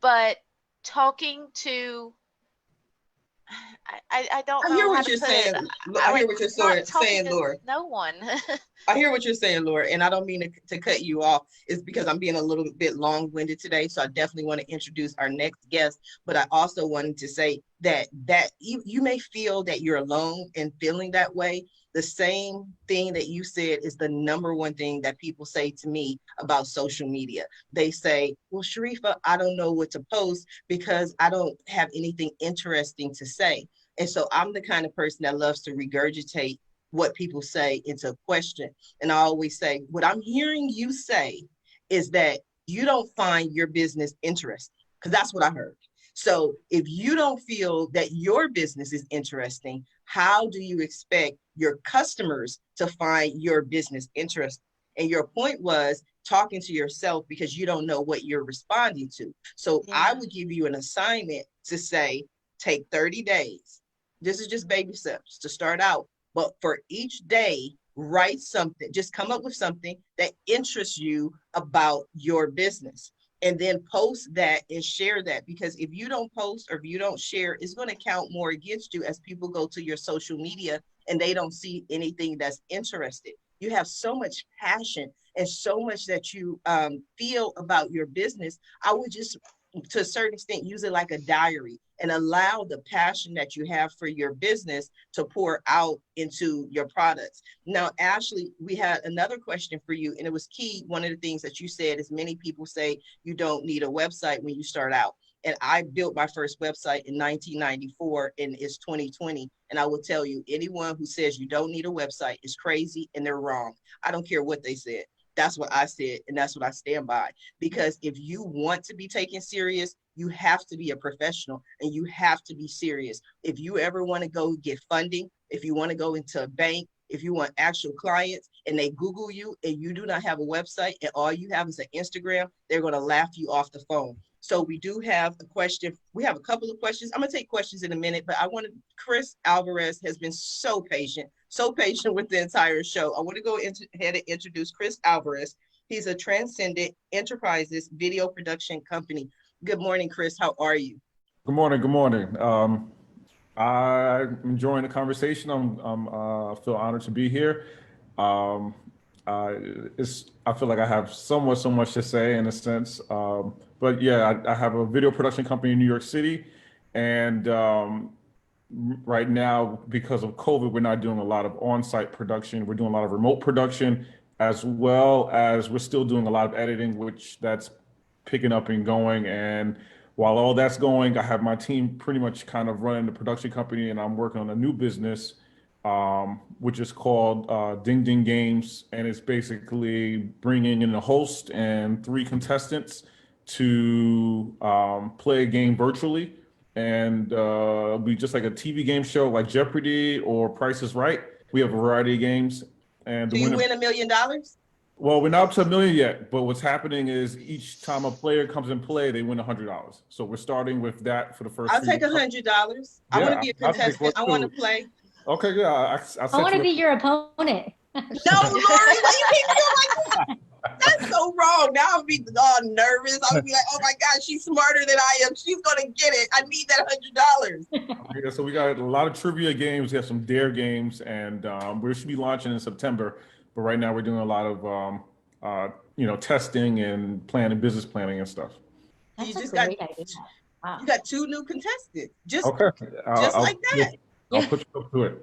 S4: But talking to, I don't
S1: I
S4: know
S1: hear
S4: how
S1: what
S4: to
S1: you're
S4: put
S1: saying.
S4: it.
S1: I
S4: Like
S1: hear what you're
S4: not talking
S1: saying,
S4: to
S1: Laura.
S4: no one.
S1: I hear what you're saying, Laura, and I don't mean to cut you off. It's because I'm being a little bit long-winded today, so I definitely want to introduce our next guest. But I also wanted to say that you may feel that you're alone in feeling that way. The same thing that you said is the number one thing that people say to me about social media. They say, well, Sharifa, I don't know what to post because I don't have anything interesting to say. And so I'm the kind of person that loves to regurgitate what people say into a question. And I always say, what I'm hearing you say is that you don't find your business interesting, because that's what I heard. So if you don't feel that your business is interesting, how do you expect your customers to find your business interesting? And your point was talking to yourself because you don't know what you're responding to. So I would give you an assignment to say, take 30 days. This is just baby steps to start out. But for each day, write something, just come up with something that interests you about your business. And then post that and share that. Because if you don't post or if you don't share, it's going to count more against you as people go to your social media and they don't see anything that's interested. You have so much passion and so much that you feel about your business. I would just, to a certain extent, use it like a diary and allow the passion that you have for your business to pour out into your products. Now, Ashley, we had another question for you, and it was key. One of the things that you said is many people say you don't need a website when you start out. And I built my first website in 1994 and it's 2020. And I will tell you, anyone who says you don't need a website is crazy and they're wrong. I don't care what they said. That's what I said, and that's what I stand by. Because if you want to be taken serious, you have to be a professional and you have to be serious. If you ever want to go get funding, if you want to go into a bank, if you want actual clients and they Google you and you do not have a website and all you have is an Instagram, they're going to laugh you off the phone. So we do have a question. We have a couple of questions. I'm going to take questions in a minute, but I wanted, Chris Alvarez has been so patient with the entire show. I want to go ahead and introduce Chris Alvarez. He's a Transcendent Enterprises video production company. Good morning, Chris. How are you?
S6: Good morning. Good morning. I'm enjoying the conversation. I feel honored to be here. I feel like I have so much to say in a sense. But yeah, I have a video production company in New York City, and right now, because of COVID, we're not doing a lot of on-site production. We're doing a lot of remote production, as well as we're still doing a lot of editing, which that's picking up and going. And while all that's going, I have my team pretty much kind of running the production company, and I'm working on a new business, which is called Ding Ding Games. And it's basically bringing in a host and 3 contestants to play a game virtually. And we just like a TV game show like Jeopardy or Price is Right. We have a variety of games. And
S1: do you win $1 million?
S6: Well, we're not up to $1 million yet, but what's happening is each time a player comes in play, they win $100. So we're starting with that for the first.
S1: I'll take $100. I want to be a contestant. I want to play.
S6: Okay, yeah.
S2: I want to be your opponent.
S1: No, Laurie, why you keep doing like that? That's so wrong. Now I'll be all nervous. I'll be like, oh my God, she's smarter than I am. She's gonna get it. I need that $100.
S6: Yeah, so we got a lot of trivia games. We have some dare games, and we should be launching in September. But right now we're doing a lot of testing and business planning and stuff.
S2: That's
S1: You just
S2: a great idea. Wow.
S1: You got 2 new contestants. Just
S6: Okay.
S1: like that.
S6: I'll put you up to it.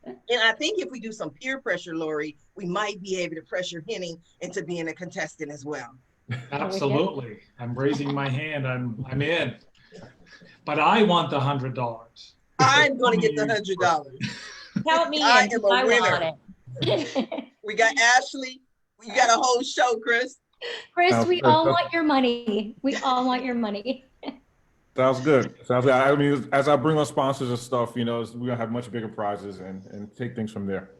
S1: And I think if we do some peer pressure, Laurie, we might be able to pressure Henning into being a contestant as well.
S3: Absolutely. I'm raising my hand. I'm in. But I want the $100.
S1: I'm going to get the $100.
S5: Count me in.
S1: I am a
S5: I
S1: winner.
S5: want it.
S1: We got Ashley. We got a whole show, Chris.
S2: Chris, we all want your money. We all want your money.
S6: Sounds good. I mean, as I bring on sponsors and stuff, we're gonna have much bigger prizes and take things from there.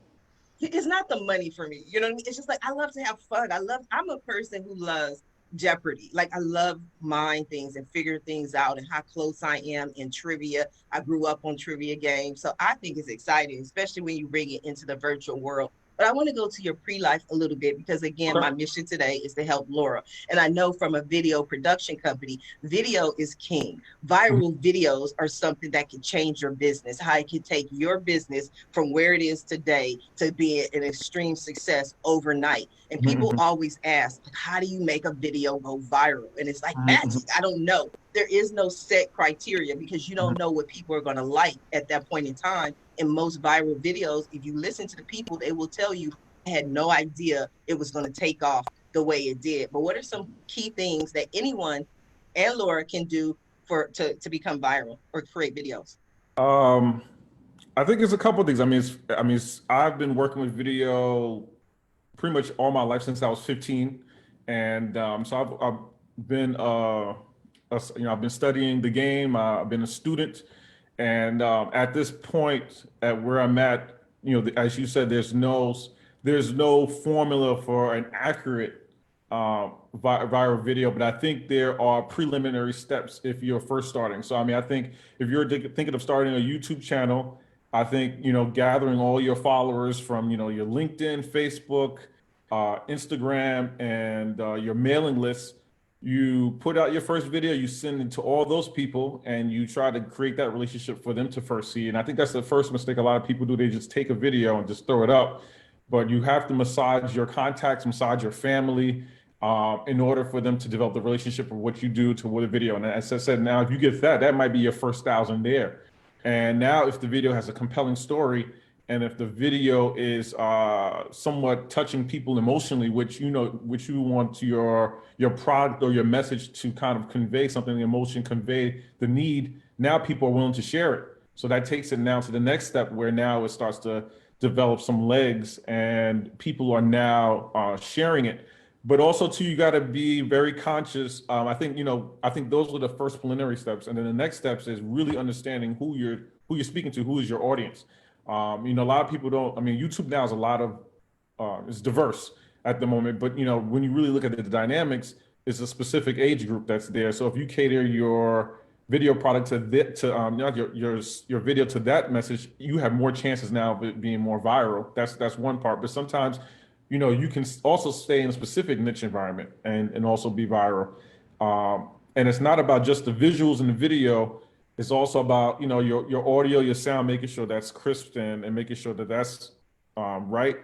S1: It's not the money for me. You know what I mean? It's just like, I love to have fun. I'm a person who loves Jeopardy. Like, I love mind things and figure things out and how close I am in trivia. I grew up on trivia games. So I think it's exciting, especially when you bring it into the virtual world. But I want to go to your pre-life a little bit because, again, my mission today is to help Laura. And I know from a video production company, video is king. Viral videos are something that can change your business, how it can take your business from where it is today to be an extreme success overnight. And people always ask, how do you make a video go viral? And it's like magic. I don't know. There is no set criteria because you don't know what people are going to like at that point in time. In most viral videos, if you listen to the people, they will tell you, I had no idea it was going to take off the way it did. But what are some key things that anyone and Laura can do to become viral or create videos?
S6: I think it's a couple of things. I've been working with video pretty much all my life since I was 15, and so I've been I've been studying the game. I've been a student, and at this point, at where I'm at, as you said, there's no formula for an accurate viral video, but I think there are preliminary steps if you're first starting. So I think if you're thinking of starting a YouTube channel, I think gathering all your followers from your LinkedIn, Facebook, Instagram, and your mailing list. You put out your first video, you send it to all those people, and you try to create that relationship for them to first see. And I think that's the first mistake a lot of people do. They just take a video and just throw it up. But you have to massage your contacts, massage your family, in order for them to develop the relationship of what you do to what a video. And as I said, now if you get that might be your first 1,000 there. And now if the video has a compelling story, and if the video is somewhat touching people emotionally, which you want your product or your message to kind of convey something, the emotion, convey the need, now people are willing to share it. So that takes it now to the next step where now it starts to develop some legs and people are now sharing it. But also too, you got to be very conscious. I think those are the first preliminary steps. And then the next steps is really understanding who you're speaking to, who is your audience. A lot of people don't. YouTube now is a lot of it's diverse at the moment, but when you really look at the dynamics, it's a specific age group that's there. So if you cater your video product your video to that message, you have more chances now of it being more viral. That's one part. But sometimes, you can also stay in a specific niche environment and also be viral. And it's not about just the visuals in the video. It's also about, your audio, your sound, making sure that's crisp and making sure that that's right.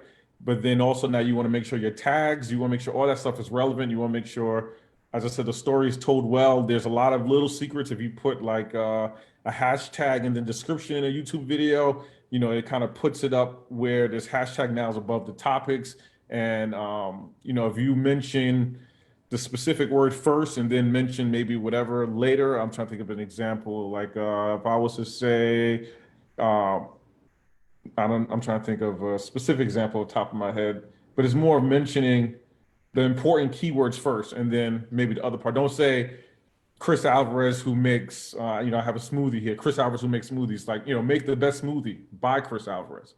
S6: But then also now you want to make sure your tags, you want to make sure all that stuff is relevant. You want to make sure, as I said, the story is told well. There's a lot of little secrets. If you put like a hashtag in the description in a YouTube video, it kind of puts it up where this hashtag now is above the topics. And, if you mention the specific word first and then mention maybe whatever later. I'm trying to think of an example. Like if I was to say, I'm trying to think of a specific example off the top of my head, but it's more of mentioning the important keywords first and then maybe the other part. Don't say Chris Alvarez who makes, I have a smoothie here. Chris Alvarez who makes smoothies. Like, make the best smoothie by Chris Alvarez.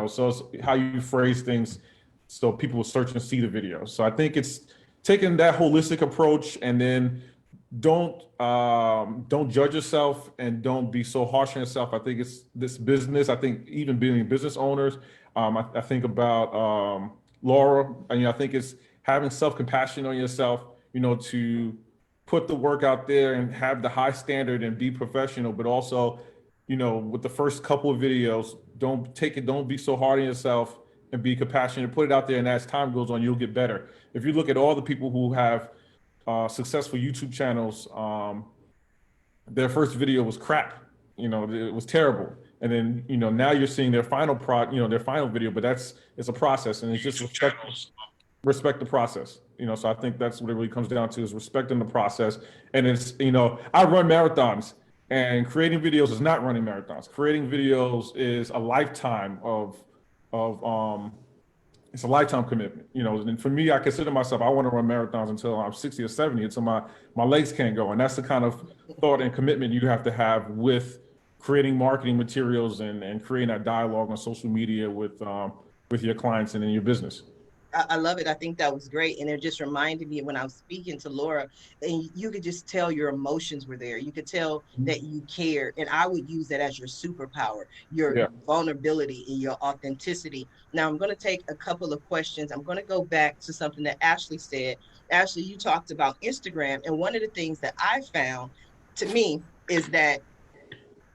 S6: So it's how you phrase things so people will search and see the video. So I think it's taking that holistic approach, and then don't judge yourself and don't be so harsh on yourself. I think it's this business. I think even being business owners, I think about Laura. I think it's having self-compassion on yourself, to put the work out there and have the high standard and be professional, but also, with the first couple of videos, don't be so hard on yourself and be compassionate, put it out there. And as time goes on, you'll get better. If you look at all the people who have successful YouTube channels, their first video was crap. It was terrible. And then, now you're seeing their final their final video, but it's a process, and it's just respect the process. So I think that's what it really comes down to, is respecting the process. And it's, I run marathons, and creating videos is not running marathons. Creating videos is a lifetime it's a lifetime commitment, and for me, I consider myself, I want to run marathons until I'm 60 or 70, until my legs can't go. And that's the kind of thought and commitment you have to have with creating marketing materials and creating that dialogue on social media with your clients and in your business.
S1: I love it. I think that was great. And it just reminded me when I was speaking to Laura, and you could just tell your emotions were there. You could tell that you cared. And I would use that as your superpower, your
S6: Yeah.
S1: vulnerability and your authenticity. Now, I'm going to take a couple of questions. I'm going to go back to something that Ashley said. Ashley, you talked about Instagram. And one of the things that I found to me is that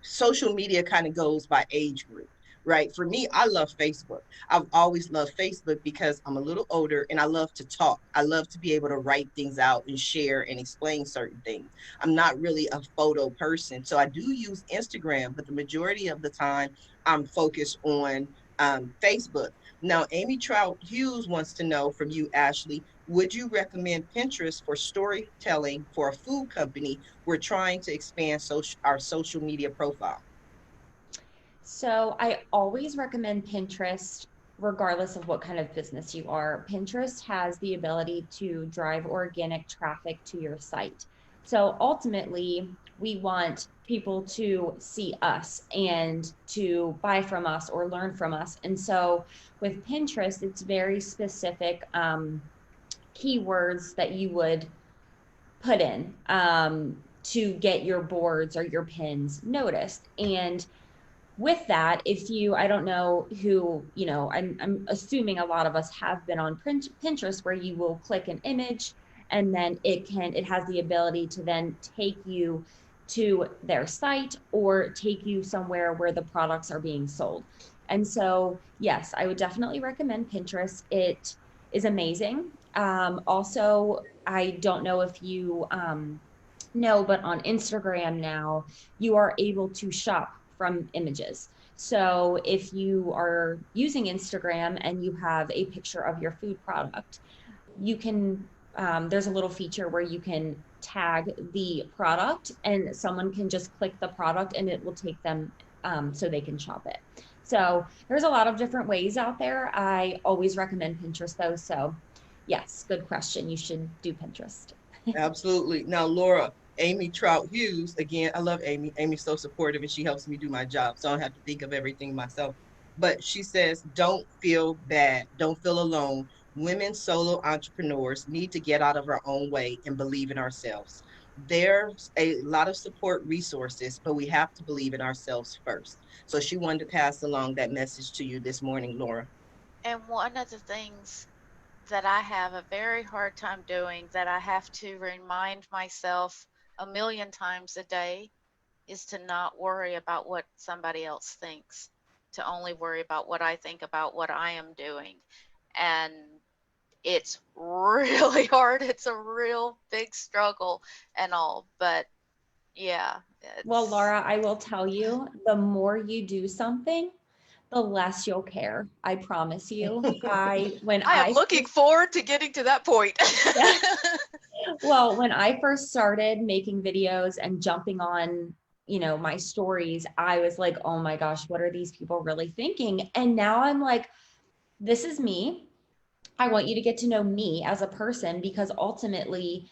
S1: social media kind of goes by age group, right? For me, I love Facebook. I've always loved Facebook because I'm a little older and I love to talk. I love to be able to write things out and share and explain certain things. I'm not really a photo person. So I do use Instagram, but the majority of the time I'm focused on Facebook. Now, Amy Trout Hughes wants to know from you, Ashley, would you recommend Pinterest for storytelling for a food company? We're trying to expand our social media profile.
S5: So I always recommend Pinterest, regardless of what kind of business you are. Pinterest has the ability to drive organic traffic to your site. So ultimately, we want people to see us and to buy from us or learn from us. And so with Pinterest, it's very specific keywords that you would put in to get your boards or your pins noticed. And with that, if you, I don't know who, I'm assuming a lot of us have been on Pinterest, where you will click an image and then it has the ability to then take you to their site or take you somewhere where the products are being sold. And so, yes, I would definitely recommend Pinterest. It is amazing. Also, I don't know if you know, but on Instagram now, you are able to shop from images. So if you are using Instagram and you have a picture of your food product, you can, there's a little feature where you can tag the product and someone can just click the product and it will take them so they can shop it. So there's a lot of different ways out there. I always recommend Pinterest though. So yes, good question. You should do Pinterest.
S1: Absolutely. Now, Laura, Amy Trout Hughes, again, I love Amy. Amy's so supportive and she helps me do my job. So I don't have to think of everything myself. But she says, don't feel bad. Don't feel alone. Women solo entrepreneurs need to get out of our own way and believe in ourselves. There's a lot of support resources, but we have to believe in ourselves first. So she wanted to pass along that message to you this morning, Laura.
S4: And one of the things that I have a very hard time doing, that I have to remind myself a million times a day, is to not worry about what somebody else thinks, to only worry about what I think about what I am doing. And it's really hard. It's a real big struggle and all, but yeah.
S5: Well, Laura, I will tell you, the more you do something, the less you'll care. I promise you.
S4: I am looking forward to getting to that point.
S5: Yeah. Well, when I first started making videos and jumping on, my stories, I was like, oh my gosh, what are these people really thinking? And now I'm like, this is me. I want you to get to know me as a person, because ultimately,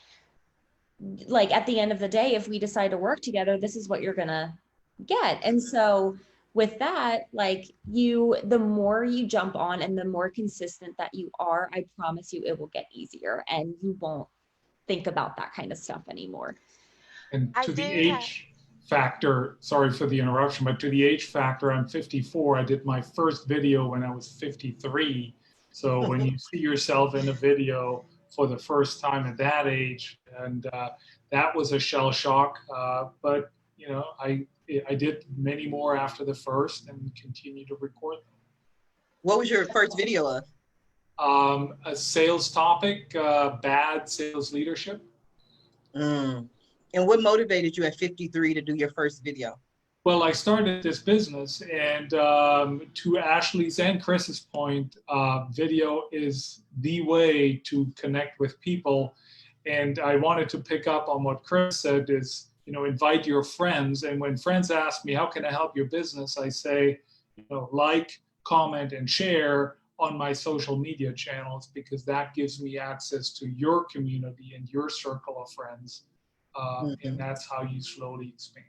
S5: like at the end of the day, if we decide to work together, this is what you're gonna get. And so with that, like the more you jump on and the more consistent that you are, I promise you it will get easier and you won't think about that kind of stuff anymore.
S3: And
S4: I
S3: to the
S4: do
S3: age factor, sorry for the interruption, but to the age factor, I'm 54. I did my first video when I was 53. So when you see yourself in a video for the first time at that age, and that was a shell shock. But I did many more after the first and continue to record them.
S1: What was your first video of?
S3: A sales topic, bad sales leadership.
S1: Mm. And what motivated you at 53 to do your first video?
S3: Well, I started this business, and to Ashley's and Chris's point, video is the way to connect with people. And I wanted to pick up on what Chris said is, invite your friends. And when friends ask me, how can I help your business? I say, like, comment, and share on my social media channels, because that gives me access to your community and your circle of friends. And that's how you slowly expand.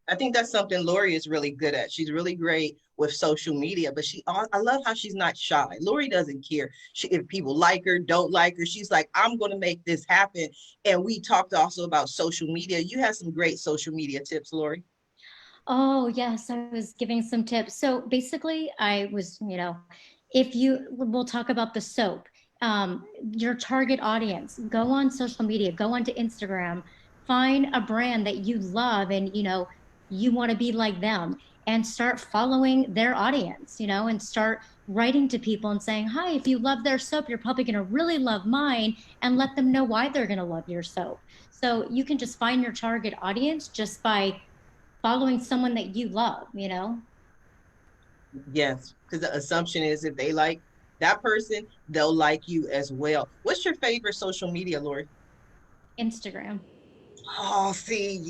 S1: I think that's something Laurie is really good at. She's really great with social media, but I love how she's not shy. Laurie doesn't care if people like her, don't like her. She's like, I'm going to make this happen. And we talked also about social media. You have some great social media tips, Laurie.
S2: Oh, yes, I was giving some tips. So basically, I was, if we'll talk about the soap, your target audience, go on social media, go onto Instagram, find a brand that you love and, you want to be like them and start following their audience, and start writing to people and saying, hi, if you love their soap, you're probably going to really love mine, and let them know why they're going to love your soap. So you can just find your target audience just by following someone that you love.
S1: Yes, because the assumption is if they like that person, they'll like you as well. What's your favorite social media, Laurie?
S2: Instagram.
S1: Oh, see,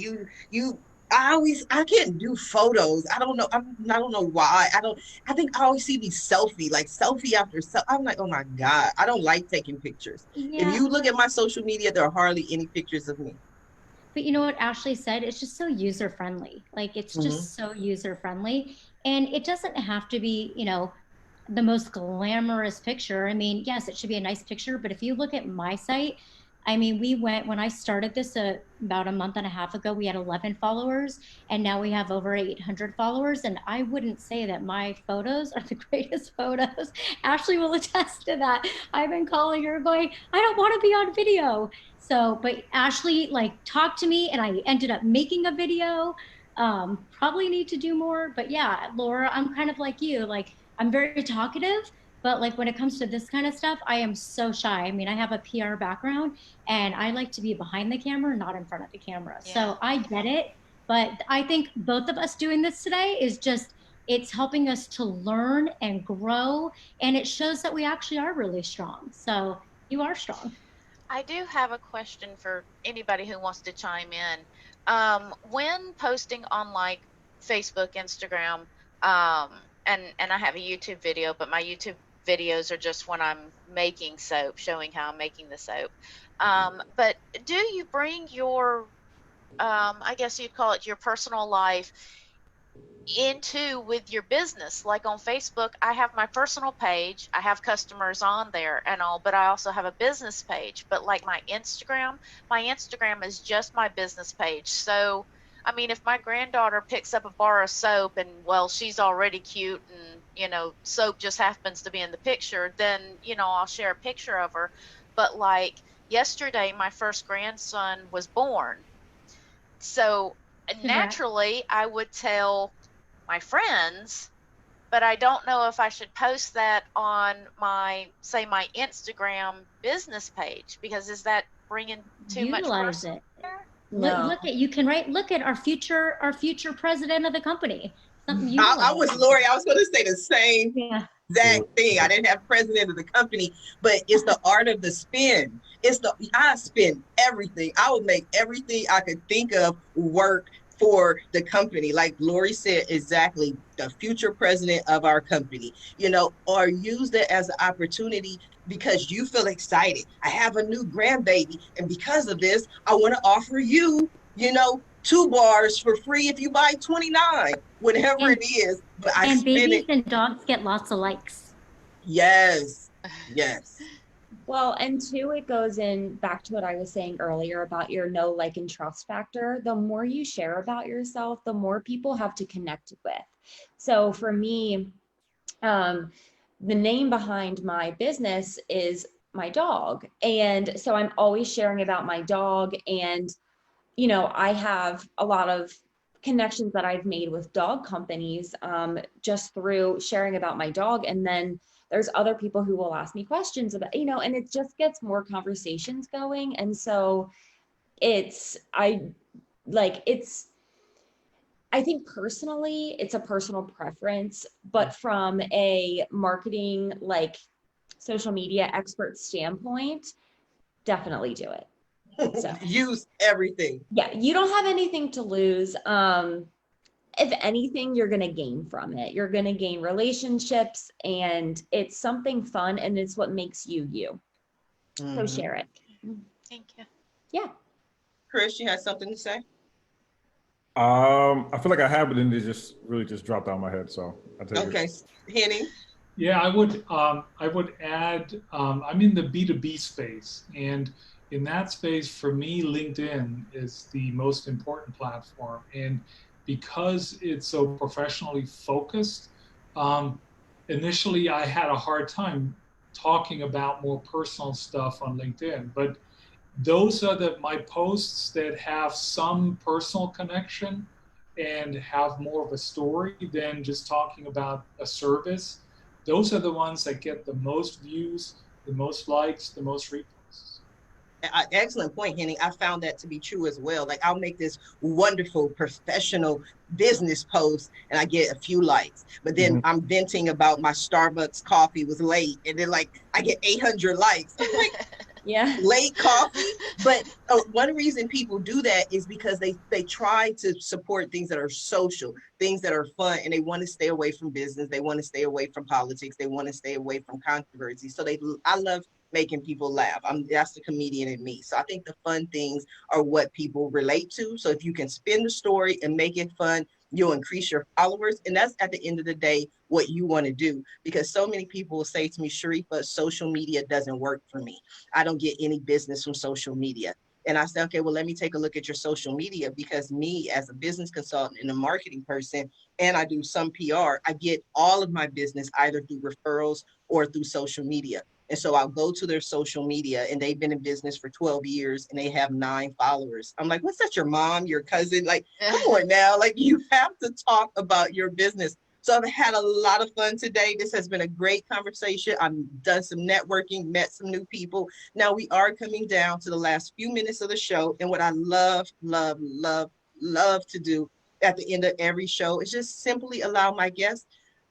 S1: I can't do photos. I don't know. I don't know why. I think I always see these selfie after selfie. I'm like, oh my God, I don't like taking pictures. If
S2: Yeah.
S1: you look at my social media, there are hardly any pictures of me.
S2: But you know what Ashley said? It's just so user friendly. Like it's just so user friendly. And it doesn't have to be, the most glamorous picture. I mean, yes, it should be a nice picture, but if you look at my site, I mean, when I started this about a month and a half ago, we had 11 followers, and now we have over 800 followers. And I wouldn't say that my photos are the greatest photos. Ashley will attest to that. I've been calling her going, I don't want to be on video. So, but Ashley like talked to me and I ended up making a video. Probably need to do more, but yeah, Laura, I'm kind of like you. Like I'm very talkative, but like when it comes to this kind of stuff, I am so shy. I mean, I have a PR background and I like to be behind the camera, not in front of the camera.
S4: Yeah.
S2: So I get it. But I think both of us doing this today is just, it's helping us to learn and grow. And it shows that we actually are really strong. So you are strong.
S4: I do have a question for anybody who wants to chime in. When posting on like Facebook, Instagram, and I have a YouTube video, but my YouTube videos are just when I'm making soap, showing how I'm making the soap. But do you bring your, I guess you'd call it your personal life into with your business? Like on Facebook, I have my personal page, I have customers on there and all, but I also have a business page. But like my Instagram is just my business page. So I mean, if my granddaughter picks up a bar of soap and well, she's already cute and soap just happens to be in the picture, then I'll share a picture of her. But like yesterday, my first grandson was born, so
S2: Congrats.
S4: naturally I would tell my friends, but I don't know if I should post that on my Instagram business page, because is that bringing too much
S2: Utilize
S4: personal
S2: it.
S4: there?
S5: No.
S2: Look at our future president of the company. Something you
S1: I was Laurie. I was going to say the same
S2: Yeah.
S1: exact thing. I didn't have president of the company, but it's the art of the spin. I spin everything. I would make everything I could think of work for the company. Like Laurie said, exactly, the future president of our company, or use it as an opportunity because you feel excited. I have a new grandbaby, and because of this, I want to offer you, 2 bars for free if you buy 29, whatever it is. But I
S2: And
S1: spin
S2: babies
S1: it.
S2: and dogs get lots of likes.
S1: Yes. Yes.
S5: Well, and two, it goes in back to what I was saying earlier about your know, like, and trust factor. The more you share about yourself, the more people have to connect with. So for me, the name behind my business is my dog. And so I'm always sharing about my dog. And, I have a lot of connections that I've made with dog companies just through sharing about my dog. And then there's other people who will ask me questions about, and it just gets more conversations going. And so I think personally, it's a personal preference, but from a marketing, like social media expert standpoint, definitely do it. So
S1: Use everything.
S5: yeah, you don't have anything to lose. If anything, you're going to gain from it. You're going to gain relationships, and it's something fun, and it's what makes you you. So share it.
S4: Thank you.
S5: Yeah.
S1: Chris, you had something to say?
S6: I feel like I have it, and it just really just dropped out of my head. So I take it.
S1: Okay, Henning.
S3: Yeah, I would add, I'm in the B2B space, and in that space, for me, LinkedIn is the most important platform. And because it's so professionally focused, um, initially I had a hard time talking about more personal stuff on LinkedIn, but those are my posts that have some personal connection and have more of a story than just talking about a service. Those are the ones that get the most views, the most likes, the most reposts.
S1: Excellent point, Henning. I found that to be true as well. Like I'll make this wonderful professional business post and I get a few likes, but then
S6: Mhm.
S1: I'm venting about my Starbucks coffee was late, and then like I get 800 likes. I'm like,
S5: Yeah.
S1: late coffee. But one reason people do that is because they try to support things that are social, things that are fun, and they want to stay away from business. They want to stay away from politics. They want to stay away from controversy. So I love making people laugh. That's the comedian in me. So I think the fun things are what people relate to. So if you can spin the story and make it fun, you'll increase your followers. And that's at the end of the day what you want to do. Because so many people will say to me, Sharifa, social media doesn't work for me. I don't get any business from social media. And I said, okay, well, let me take a look at your social media, because me as a business consultant and a marketing person, and I do some PR, I get all of my business either through referrals or through social media. And so I'll go to their social media, and they've been in business for 12 years and they have 9 followers. I'm like, what's that, your mom, your cousin? Like, come on now. Like, you have to talk about your business. So I've had a lot of fun today. This has been a great conversation. I've done some networking, met some new people. Now we are coming down to the last few minutes of the show. And what I love, love, love, love to do at the end of every show is just simply allow my guests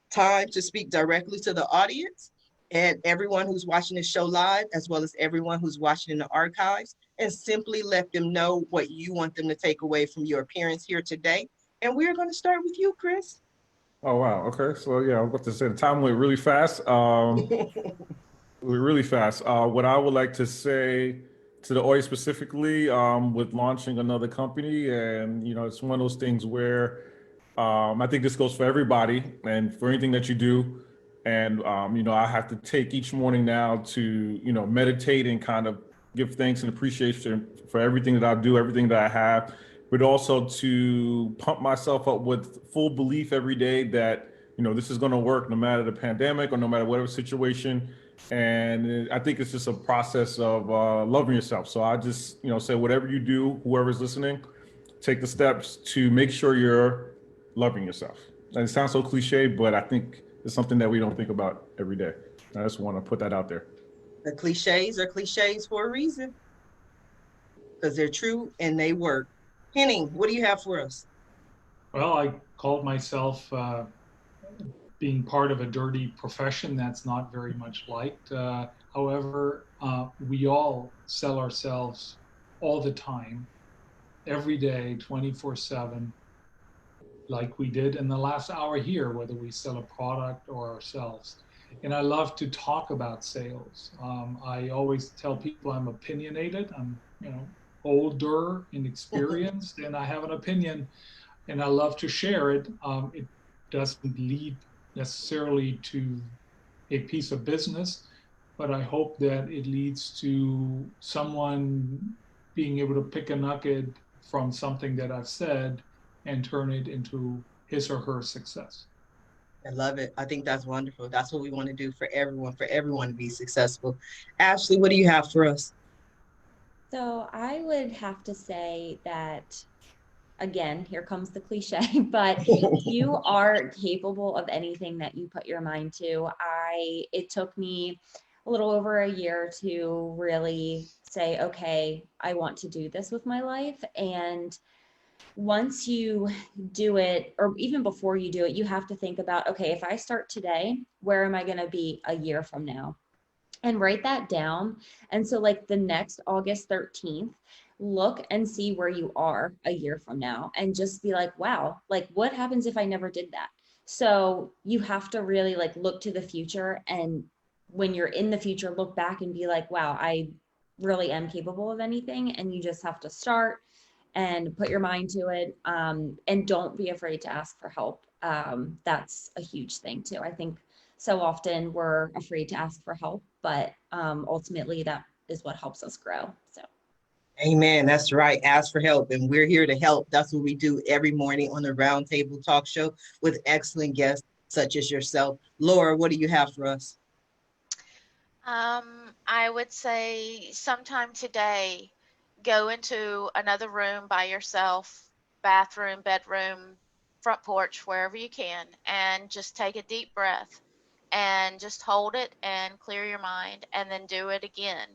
S1: time to speak directly to the audience and everyone who's watching this show live, as well as everyone who's watching in the archives, and simply let them know what you want them to take away from your appearance here today. And we're going to start with you, Chris.
S6: Oh wow. Okay. So yeah, I was about to say the time went really fast. Really fast. What I would like to say to the audience specifically, with launching another company, and it's one of those things where I think this goes for everybody and for anything that you do. And I have to take each morning now to meditate and kind of give thanks and appreciation for everything that I do, everything that I have, but also to pump myself up with full belief every day that this is going to work no matter the pandemic or no matter whatever situation. And I think it's just a process of loving yourself. So I just say whatever you do, whoever's listening, take the steps to make sure you're loving yourself. And it sounds so cliche, but I think it's something that we don't think about every day. I just want to put that out there.
S1: The cliches are cliches for a reason, because they're true and they work. Henning, what do you have for us?
S3: Well, I called myself being part of a dirty profession that's not very much liked. However, we all sell ourselves all the time, every day, 24/7, like we did in the last hour here, whether we sell a product or ourselves. And I love to talk about sales. I always tell people I'm opinionated. I'm, older and experienced, and I have an opinion, and I love to share it. It doesn't lead necessarily to a piece of business, but I hope that it leads to someone being able to pick a nugget from something that I've said and turn it into his or her success.
S1: I love it. I think that's wonderful. That's what we want to do for everyone to be successful. Ashley, what do you have for us?
S5: So I would have to say that, again, here comes the cliche, but you are capable of anything that you put your mind to. It took me a little over a year to really say, okay, I want to do this with my life. And once you do it, or even before you do it, you have to think about, okay, if I start today, where am I going to be a year from now? And write that down. And so like the next August 13th, look and see where you are a year from now and just be like, wow, like what happens if I never did that? So you have to really like look to the future. And when you're in the future, look back and be like, wow, I really am capable of anything. And you just have to start and put your mind to it. And don't be afraid to ask for help. That's a huge thing too. I think so often we're afraid to ask for help, but ultimately that is what helps us grow. So.
S1: Amen. That's right. Ask for help, and we're here to help. That's what we do every morning on the Roundtable Talk Show with excellent guests such as yourself. Laura, what do you have for us?
S4: I would say sometime today, go into another room by yourself, bathroom, bedroom, front porch, wherever you can, and just take a deep breath and just hold it and clear your mind, and then do it again.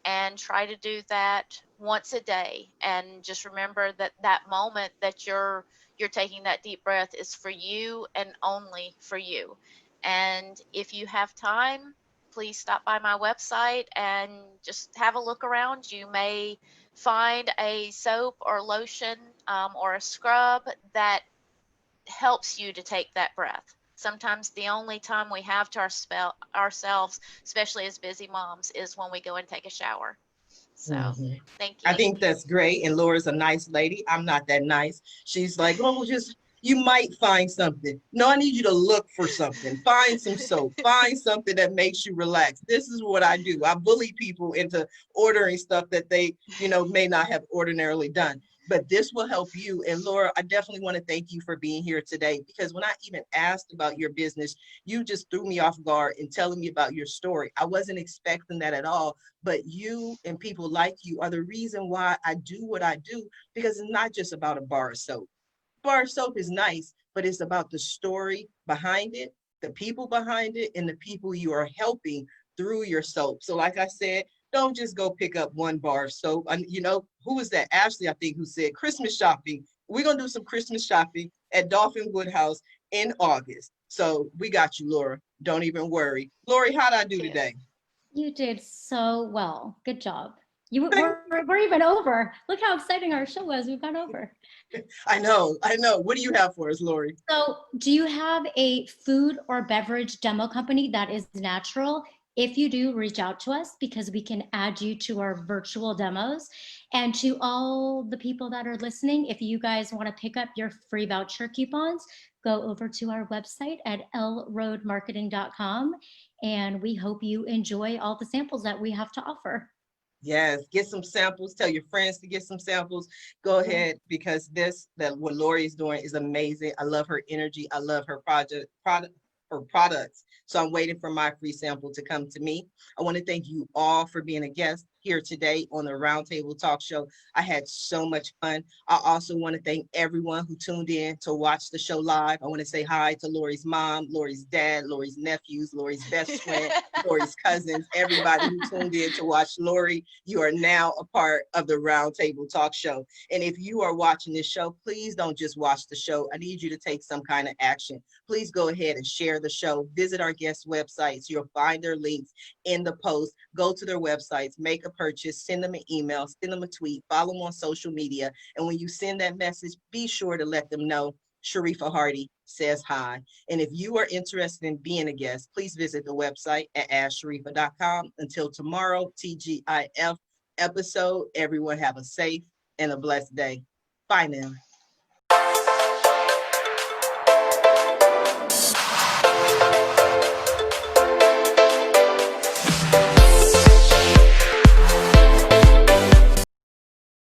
S4: And try to do that once a day. And just remember that that moment that you're taking that deep breath is for you and only for you. And if you have time, please stop by my website and just have a look around. You may find a soap or lotion or a scrub that helps you to take that breath. Sometimes the only time we have to ourselves, especially as busy moms, is when we go and take a shower. So thank
S1: I
S4: you.
S1: think that's great. And Laura's a nice lady. I'm not that nice. She's like, oh, just you might find something. No, I need you to look for something. Find some soap. Find something that makes you relax. This is what I do. I bully people into ordering stuff that they, may not have ordinarily done. But this will help you. And Laura, I definitely want to thank you for being here today, because when I even asked about your business, you just threw me off guard in telling me about your story. I wasn't expecting that at all. But you and people like you are the reason why I do what I do, because it's not just about a bar of soap. Bar of soap is nice, but it's about the story behind it, the people behind it, and the people you are helping through your soap. So like I said, don't just go pick up one bar of soap. And who was that? Ashley, I think, who said Christmas shopping. We're going to do some Christmas shopping at Dolphin Wood House in August. So we got you, Laura. Don't even worry. Laurie, how'd I do today?
S2: You did so well. Good job. We're even over. Look how exciting our show was. We've gone over.
S1: I know. What do you have for us, Laurie?
S2: So do you have a food or beverage demo company that is natural? If you do, reach out to us, because we can add you to our virtual demos. And to all the people that are listening, if you guys want to pick up your free voucher coupons, go over to our website at lroadmarketing.com. And we hope you enjoy all the samples that we have to offer.
S1: Yes, get some samples. Tell your friends to get some samples. Go ahead, because what Laurie is doing is amazing. I love her energy. I love her products. So I'm waiting for my free sample to come to me. I want to thank you all for being a guest here today on the Roundtable Talk Show. I had so much fun. I also want to thank everyone who tuned in to watch the show live. I want to say hi to Laurie's mom, Laurie's dad, Laurie's nephews, Laurie's best friend, Laurie's cousins, everybody who tuned in to watch Laurie. You are now a part of the Roundtable Talk Show. And if you are watching this show, please don't just watch the show. I need you to take some kind of action. Please go ahead and share the show. Visit our guest websites. You'll find their links in the post. Go to their websites, make a purchase, send them an email, send them a tweet, follow them on social media. And when you send that message, be sure to let them know Sharifa Hardy says hi. And if you are interested in being a guest, please visit the website at asksharifa.com. Until tomorrow, TGIF episode, everyone have a safe and a blessed day. Bye now.